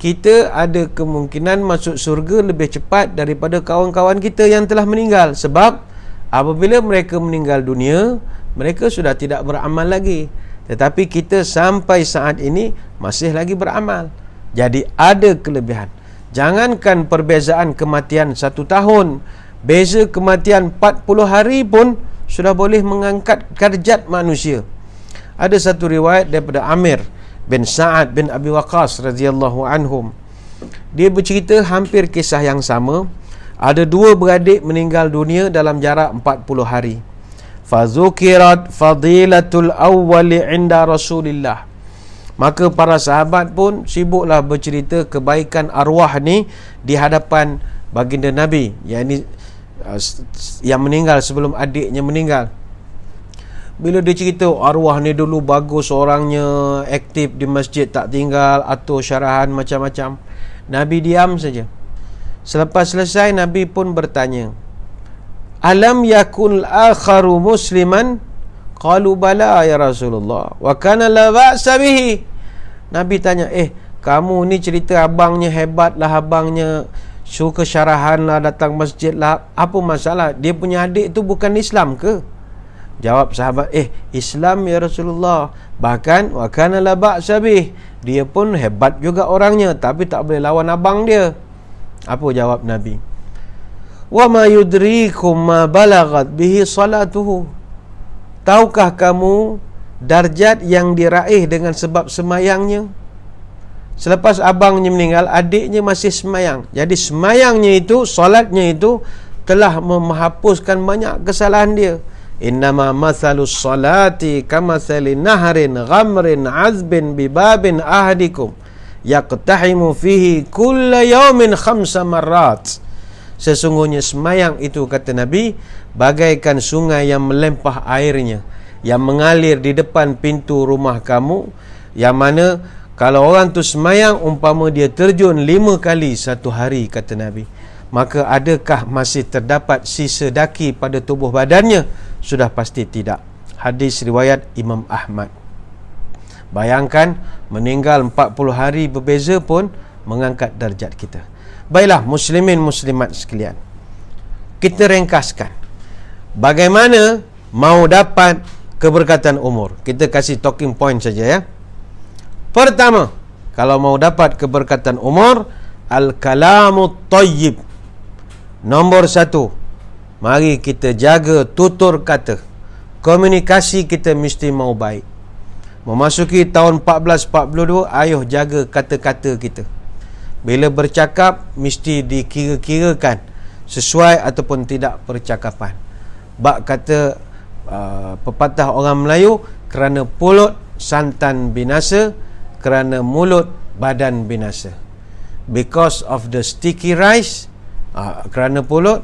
Speaker 1: kita ada kemungkinan masuk surga lebih cepat daripada kawan-kawan kita yang telah meninggal. Sebab apabila mereka meninggal dunia, mereka sudah tidak beramal lagi. Tetapi kita sampai saat ini masih lagi beramal. Jadi ada kelebihan. Jangankan perbezaan kematian 1 tahun, beza kematian 40 hari pun sudah boleh mengangkat darjat manusia. Ada satu riwayat daripada Amir bin Sa'ad bin Abi Waqqas radhiyallahu anhum. Dia bercerita hampir kisah yang sama. Ada 2 beradik meninggal dunia dalam jarak 40 hari. Fazukirat fadilatul awwali inda Rasulillah. Maka para sahabat pun sibuklah bercerita kebaikan arwah ni di hadapan baginda Nabi, yang meninggal sebelum adiknya meninggal. Bila dia cerita arwah ni dulu bagus orangnya, aktif di masjid, tak tinggal, atur syarahan macam-macam, Nabi diam saja. Selepas selesai, Nabi pun bertanya, alam yakun akharu musliman? Qalu bala ya Rasulullah wa kana la ba'sa bihi. Nabi tanya, kamu ni cerita abangnya hebat lah, abangnya suka syarahan lah, datang masjid lah, apa masalah? Dia punya adik tu bukan Islam ke? Jawab sahabat, Islam ya Rasulullah, bahkan wa kana la ba'sa bih, dia pun hebat juga orangnya, tapi tak boleh lawan abang dia. Apa jawab Nabi? Wa ma yudrikum ma balagat bihi salatuhu. Tahukah kamu darjat yang diraih dengan sebab semayangnya? Selepas abangnya meninggal, adiknya masih semayang. Jadi semayangnya itu, solatnya itu telah menghapuskan banyak kesalahan dia. Innama mathalus salati kamathali nahrin ghamrin azbin bibabin ahadikum yaqtahimu fihi kulla yawmin 5 marrat. Sesungguhnya semayang itu, kata Nabi, bagaikan sungai yang melempah airnya, yang mengalir di depan pintu rumah kamu, yang mana kalau orang tu semayang umpama dia terjun 5 kali satu hari, kata Nabi, maka adakah masih terdapat sisa daki pada tubuh badannya? Sudah pasti tidak. Hadis riwayat Imam Ahmad. Bayangkan, meninggal 40 hari berbeza pun mengangkat darjat kita. Baiklah muslimin muslimat sekalian, kita ringkaskan bagaimana mau dapat keberkatan umur. Kita kasih talking point saja ya. Pertama, kalau mau dapat keberkatan umur, al-kalamut tayyib. Nombor 1, mari kita jaga tutur kata. Komunikasi kita mesti mau baik. Memasuki tahun 1442, ayuh jaga kata-kata kita. Bila bercakap, mesti dikira-kirakan sesuai ataupun tidak percakapan. Bak kata pepatah orang Melayu, kerana pulut santan binasa, kerana mulut badan binasa. Because of the sticky rice, kerana pulut,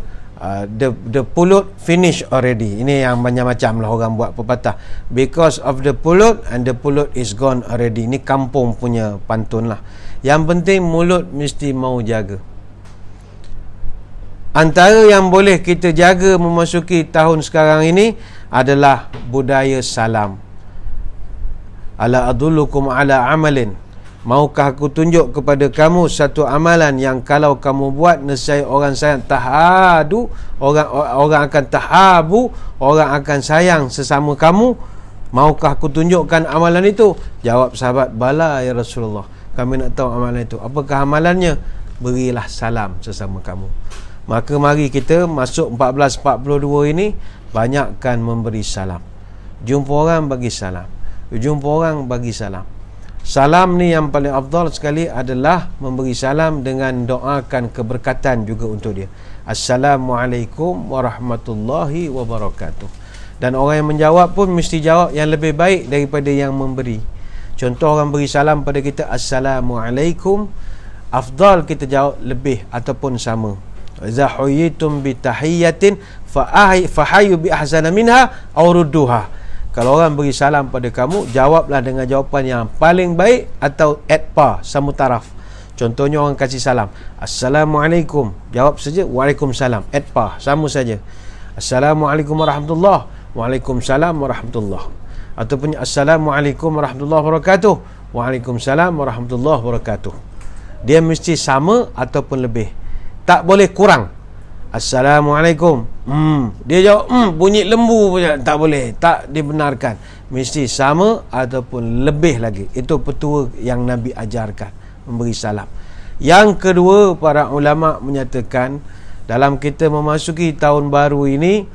Speaker 1: the pulut finish already. Ini yang banyak macam lah orang buat pepatah. Because of the pulut and the pulut is gone already. Ini kampung punya pantun lah. Yang penting mulut mesti mau jaga. Antara yang boleh kita jaga memasuki tahun sekarang ini adalah budaya salam. Ala adullukum ala amalin, maukah aku tunjuk kepada kamu satu amalan yang kalau kamu buat, nescaya orang sayang tahadu, orang akan tahabu, orang akan sayang sesama kamu. Maukah aku tunjukkan amalan itu? Jawab sahabat, bala ya Rasulullah, kami nak tahu amalan itu. Apakah amalannya? Berilah salam sesama kamu. Maka mari kita masuk 1442 ini banyakkan memberi salam. Jumpa orang bagi salam, jumpa orang bagi salam. Salam ni yang paling afdal sekali adalah memberi salam dengan doakan keberkatan juga untuk dia. Assalamualaikum warahmatullahi wabarakatuh. Dan orang yang menjawab pun mesti jawab yang lebih baik daripada yang memberi. Contoh, orang beri salam pada kita, Assalamualaikum, afdal kita jawab lebih ataupun sama. Iza huyitum bi tahiyyatin fahayyu bi ahsana minha aw rudduha. Kalau orang beri salam pada kamu, jawablah dengan jawapan yang paling baik atau at par, sama taraf. Contohnya orang kasih salam, Assalamualaikum, jawab saja Waalaikumsalam, at par, sama saja. Assalamualaikum warahmatullahi, Waalaikumsalam warahmatullahi. Ataupun Assalamualaikum warahmatullahi wabarakatuh, Waalaikumsalam warahmatullahi wabarakatuh. Dia mesti sama ataupun lebih, tak boleh kurang. Assalamualaikum, dia jawab bunyi lembu punya, tak boleh, tak dibenarkan. Mesti sama ataupun lebih lagi. Itu petua yang Nabi ajarkan, memberi salam. Yang kedua, para ulama menyatakan dalam kita memasuki tahun baru ini,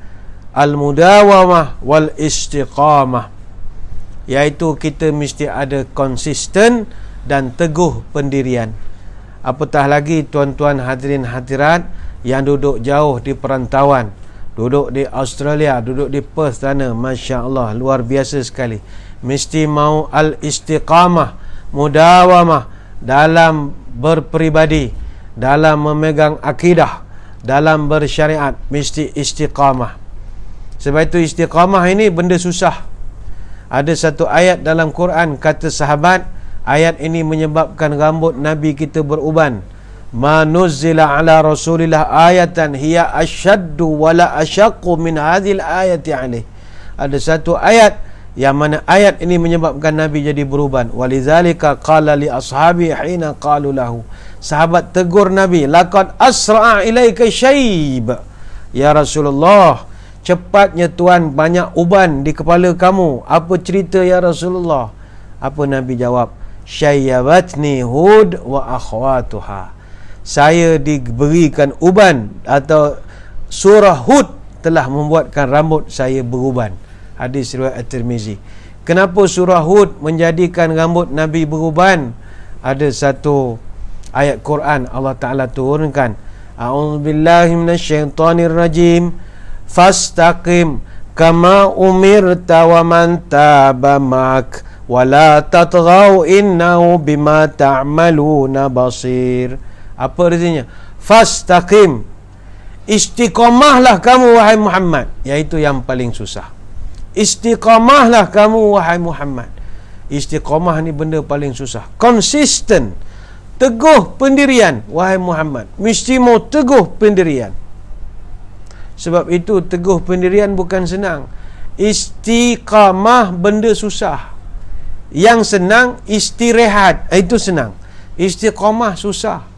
Speaker 1: al-mudawamah wal istiqamah, iaitu kita mesti ada konsisten dan teguh pendirian. Apatah lagi tuan-tuan hadirin hadirat yang duduk jauh di perantauan, duduk di Australia, duduk di Perth sana, Masya Allah, luar biasa sekali. Mesti mau al-istiqamah, mudawamah dalam berperibadi, dalam memegang akidah, dalam bersyariat, mesti istiqamah. Sebab itu istiqamah ini benda susah. Ada satu ayat dalam Quran, kata sahabat, ayat ini menyebabkan rambut Nabi kita beruban. Ma nuzzila ala rasulillah ayatan hiya asyaddu wala asyaqqu min hadhil ayati alaih. Ada satu ayat yang mana ayat ini menyebabkan Nabi jadi beruban. Walizalika qala li ashabi hina qalu lahu. Sahabat tegur Nabi, laqad asra'a ilaika syayb. Ya Rasulullah, cepatnya Tuhan banyak uban di kepala kamu. Apa cerita ya Rasulullah? Apa Nabi jawab? Syayyabatni Hud wa akhwatuha. Saya diberikan uban, atau surah Hud telah membuatkan rambut saya beruban. Hadis riwayat At-Tirmizi. Kenapa surah Hud menjadikan rambut Nabi beruban? Ada satu ayat Quran Allah Ta'ala turunkan, a'udzubillahi minasyaitonirrajim, fastaqim kama umirta wa man taba ma'ak wa la tatghaw innahu bima ta'maluna basir. Apa artinya? Fastaqim, istiqamahlah kamu wahai Muhammad. Iaitu yang paling susah. Istiqamahlah kamu wahai Muhammad. Istiqamah ni benda paling susah. Konsisten, teguh pendirian wahai Muhammad. Mesti mau teguh pendirian. Sebab itu teguh pendirian bukan senang. Istiqamah benda susah. Yang senang istirahat, itu senang. Istiqamah susah.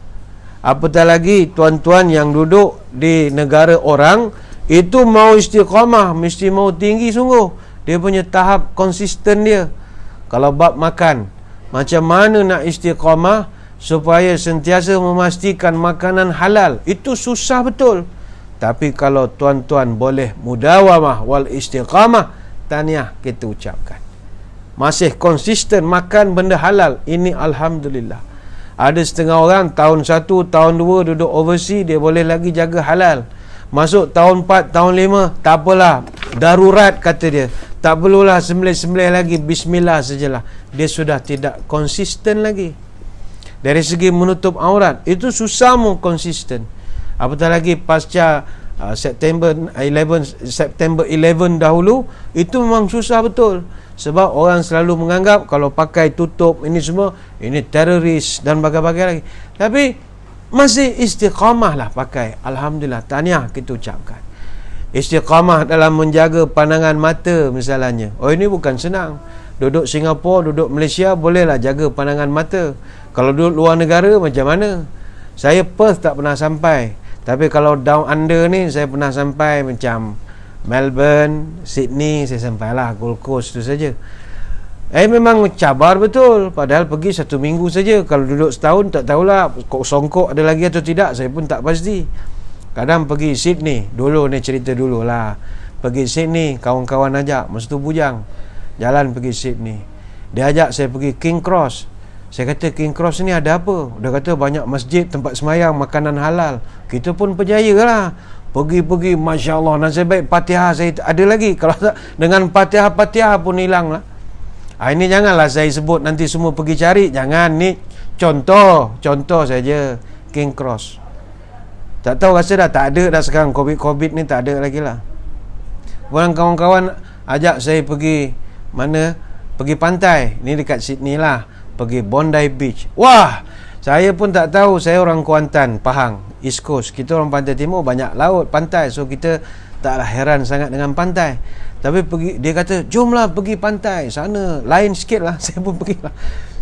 Speaker 1: Apatah lagi tuan-tuan yang duduk di negara orang, itu mau istiqamah mesti mau tinggi sungguh. Dia punya tahap konsisten dia. Kalau bab makan, macam mana nak istiqamah supaya sentiasa memastikan makanan halal, itu susah betul. Tapi kalau tuan-tuan boleh mudawamah wal istiqamah, tahniah kita ucapkan. Masih konsisten makan benda halal, ini alhamdulillah. Ada setengah orang tahun 1, tahun 2 duduk overseas, dia boleh lagi jaga halal. Masuk tahun 4, tahun 5, tak apalah, darurat kata dia. Tak perlulah sembelih-sembelih lagi, bismillah sajalah. Dia sudah tidak konsisten lagi. Dari segi menutup aurat, itu susah mau konsisten. Apatah lagi pasca September 11 dahulu, itu memang susah betul. Sebab orang selalu menganggap kalau pakai tutup ini semua, ini teroris dan bagai-bagai lagi. Tapi masih istiqamah lah pakai. Alhamdulillah, tahniah kita ucapkan. Istiqamah dalam menjaga pandangan mata misalnya. Oh, ini bukan senang. Duduk Singapura, duduk Malaysia, bolehlah jaga pandangan mata. Kalau duduk luar negara macam mana? Saya Perth tak pernah sampai. Tapi kalau down under ni saya pernah sampai, macam Melbourne, Sydney saya sampailah, Gold Coast tu saja. Memang cabar betul. Padahal pergi 1 minggu saja. Kalau duduk setahun tak tahulah kok songkok ada lagi atau tidak, saya pun tak pasti. Kadang pergi Sydney, dulu ni cerita dululah. Pergi Sydney, kawan-kawan ajak, masa tu bujang. Jalan pergi Sydney. Dia ajak saya pergi King Cross. Saya kata, King Cross ni ada apa? Dia kata banyak masjid, tempat semayang, makanan halal. Kita pun percaya lah. Pergi-pergi, Masya Allah, nasib baik Fatihah saya ada lagi. Kalau tak, dengan Fatihah pun hilang lah. Ini janganlah saya sebut, nanti semua pergi cari. Jangan, ni contoh saja. King Cross. Tak tahu, rasa dah tak ada dah sekarang. Covid ni tak ada lagi lah. Orang kawan-kawan ajak saya pergi mana? Pergi pantai. Ni dekat Sydney lah. Pergi Bondi Beach. Wah, saya pun tak tahu. Saya orang Kuantan, Pahang, East Coast. Kita orang pantai timur, banyak laut, pantai. So kita taklah heran sangat dengan pantai. Tapi dia kata, jomlah pergi pantai sana, lain sikit lah. Saya pun pergi lah.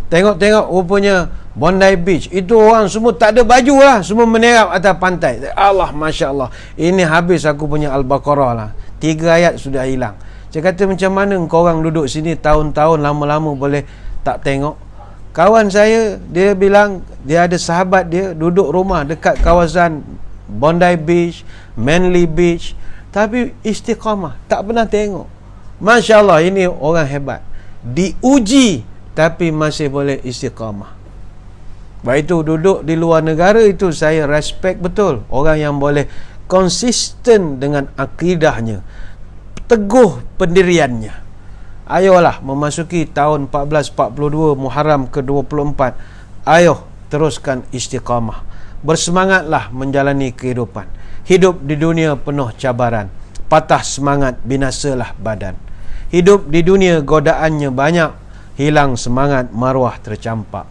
Speaker 1: Tengok rupanya Bondi Beach, itu orang semua tak ada baju lah, semua menerap atas pantai. Allah, Masya Allah. Ini habis aku punya Al-Baqarah lah. 3 ayat sudah hilang. Saya kata, macam mana kau orang duduk sini tahun-tahun, lama-lama boleh tak tengok? Kawan saya, dia bilang dia ada sahabat dia duduk rumah dekat kawasan Bondi Beach, Manly Beach, tapi istiqamah, tak pernah tengok. Masya Allah, ini orang hebat. Diuji, tapi masih boleh istiqamah. Baik itu duduk di luar negara, itu saya respect betul. Orang yang boleh konsisten dengan akidahnya, teguh pendiriannya. Ayolah memasuki tahun 1442 Muharram ke-24. Ayo teruskan istiqamah. Bersemangatlah menjalani kehidupan. Hidup di dunia penuh cabaran. Patah semangat, binasalah badan. Hidup di dunia godaannya banyak. Hilang semangat, maruah tercampak.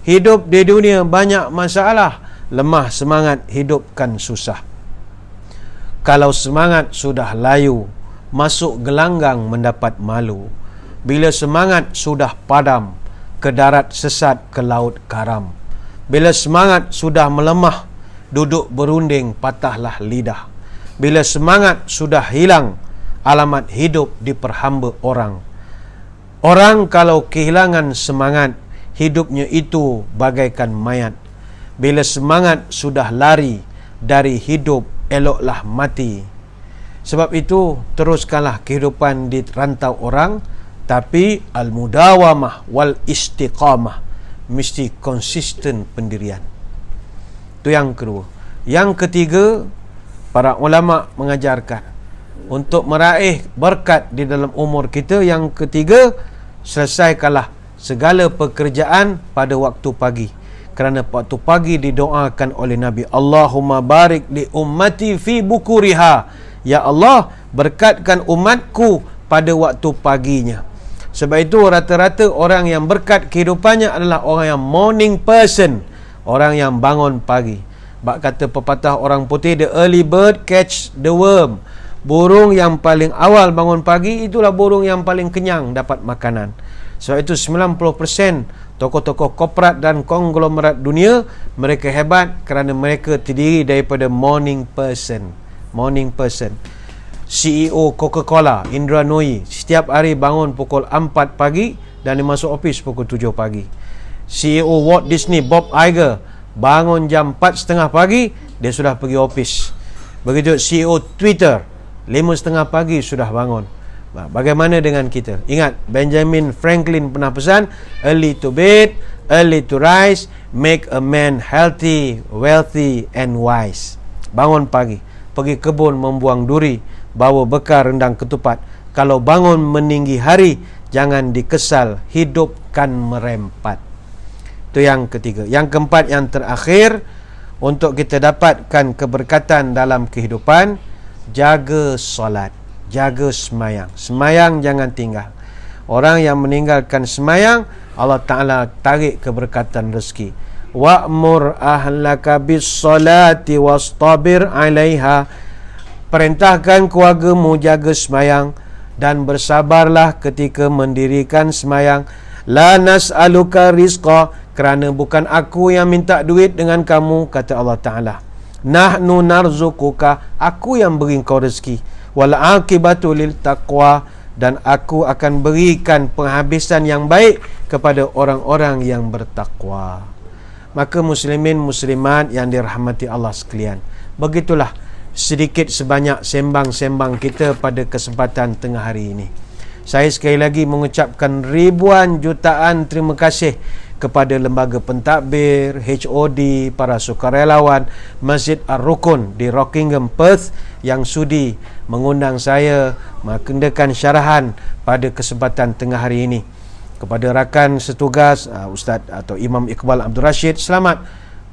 Speaker 1: Hidup di dunia banyak masalah. Lemah semangat, hidupkan susah. Kalau semangat sudah layu, masuk gelanggang mendapat malu. Bila semangat sudah padam, ke darat sesat, ke laut karam. Bila semangat sudah melemah, duduk berunding, patahlah lidah. Bila semangat sudah hilang, alamat hidup diperhamba orang. Orang kalau kehilangan semangat, hidupnya itu bagaikan mayat. Bila semangat sudah lari dari hidup, eloklah mati. Sebab itu, teruskanlah kehidupan di rantau orang, tapi al-mudawamah wal istiqamah, mesti konsisten pendirian. Itu yang kedua. Yang ketiga, para ulama mengajarkan untuk meraih berkat di dalam umur kita. Yang ketiga, selesaikanlah segala pekerjaan pada waktu pagi. Kerana waktu pagi didoakan oleh Nabi, Allahumma barik li ummati fi bukuriha. Ya Allah, berkatkan umatku pada waktu paginya. Sebab itu rata-rata orang yang berkat kehidupannya adalah orang yang morning person, orang yang bangun pagi. Bak kata pepatah orang putih, the early bird catch the worm. Burung yang paling awal bangun pagi, itulah burung yang paling kenyang dapat makanan. Sebab itu 90% tokoh-tokoh korporat dan konglomerat dunia, mereka hebat kerana mereka terdiri daripada morning person. Morning person. CEO Coca-Cola, Indra Nooyi, setiap hari bangun pukul 4 pagi dan dia masuk office pukul 7 pagi. CEO Walt Disney, Bob Iger, bangun jam 4.30 pagi, dia sudah pergi office. Begitu CEO Twitter, 5.30 pagi sudah bangun. Bagaimana dengan kita? Ingat, Benjamin Franklin pernah pesan, early to bed, early to rise, make a man healthy, wealthy and wise. Bangun pagi, pergi kebun membuang duri, bawa bekal rendang ketupat. Kalau bangun meninggi hari, jangan dikesal, hidupkan merempat. Itu yang ketiga. Yang keempat, yang terakhir, untuk kita dapatkan keberkatan dalam kehidupan, jaga solat, jaga semayang. Semayang jangan tinggal. Orang yang meninggalkan semayang, Allah Ta'ala tarik keberkatan rezeki. Wa'mur ahlaka bis salati wastabir alaiha. Perintahkan keluargamu jaga semayang dan bersabarlah ketika mendirikan semayang. La nas'aluka rizqa, kerana bukan aku yang minta duit dengan kamu, kata Allah Ta'ala. Nahnu narzukuka, aku yang beri kau rezeki. Wal aqibatu lil taqwa, dan aku akan berikan penghabisan yang baik kepada orang-orang yang bertakwa. Maka muslimin muslimat yang dirahmati Allah sekalian, begitulah sedikit sebanyak sembang-sembang kita pada kesempatan tengah hari ini. Saya sekali lagi mengucapkan ribuan jutaan terima kasih kepada lembaga pentadbir, HOD, para sukarelawan Masjid Ar-Rukun di Rockingham, Perth yang sudi mengundang saya mengadakan syarahan pada kesempatan tengah hari ini. Kepada rakan setugas Ustaz atau Imam Iqbal Abdul Rashid, selamat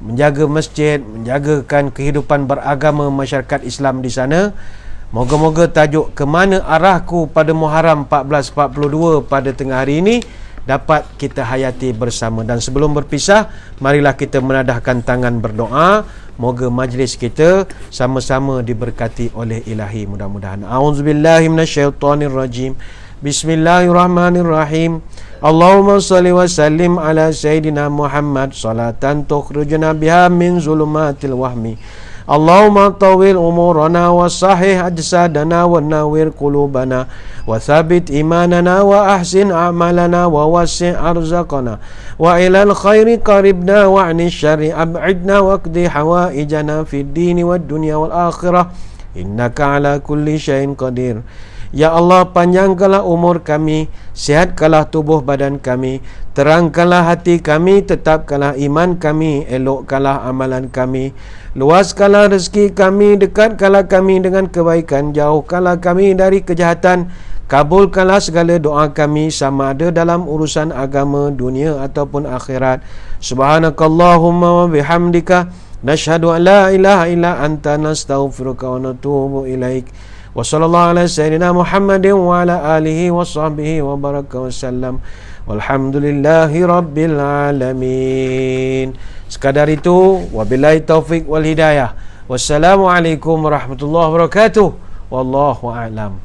Speaker 1: menjaga masjid, menjagakan kehidupan beragama masyarakat Islam di sana. Moga-moga tajuk ke mana arahku pada Muharram 1442 pada tengah hari ini dapat kita hayati bersama. Dan sebelum berpisah, marilah kita menadahkan tangan berdoa. Moga majlis kita sama-sama diberkati oleh Ilahi mudah-mudahan. A'udzubillahi minasyaitonirrajim. Bismillahirrahmanirrahim. Allahumma salli wa sallim ala Sayyidina Muhammad salatan tukhrijuna biha min zulumatil wahmi. Allahumma tawil umurana wa sahih ajsadana wa nawir qulubana wa thabit imanana wa ahsin a'malana wa wasi' arzaqana wa ilal khairi qaribna wa 'anil syarri ab'idna wa qdi hawaijana fid dini wad dunya wal akhirah innaka ala kulli syai'in qadir. Ya Allah, panjangkanlah umur kami, sihatkanlah tubuh badan kami, terangkanlah hati kami, tetapkanlah iman kami, elokkanlah amalan kami, luaskanlah rezeki kami, dekatkanlah kami dengan kebaikan, jauhkanlah kami dari kejahatan, Kabulkanlah segala doa kami sama ada dalam urusan agama, dunia ataupun akhirat. Subhanakallahumma wa bihamdika nashhadu an la ilaha illa anta nastaghfiruka wa natubu ilaik. Wa sallallahu ala sayyidina Muhammadin wa ala alihi wa sahbihi wa baraka wa sallam. Walhamdulillahi rabbil alamin. Sekadar itu, wabillahi taufik wal hidayah. Wassalamualaikum warahmatullahi wabarakatuh. Wallahu a'lam.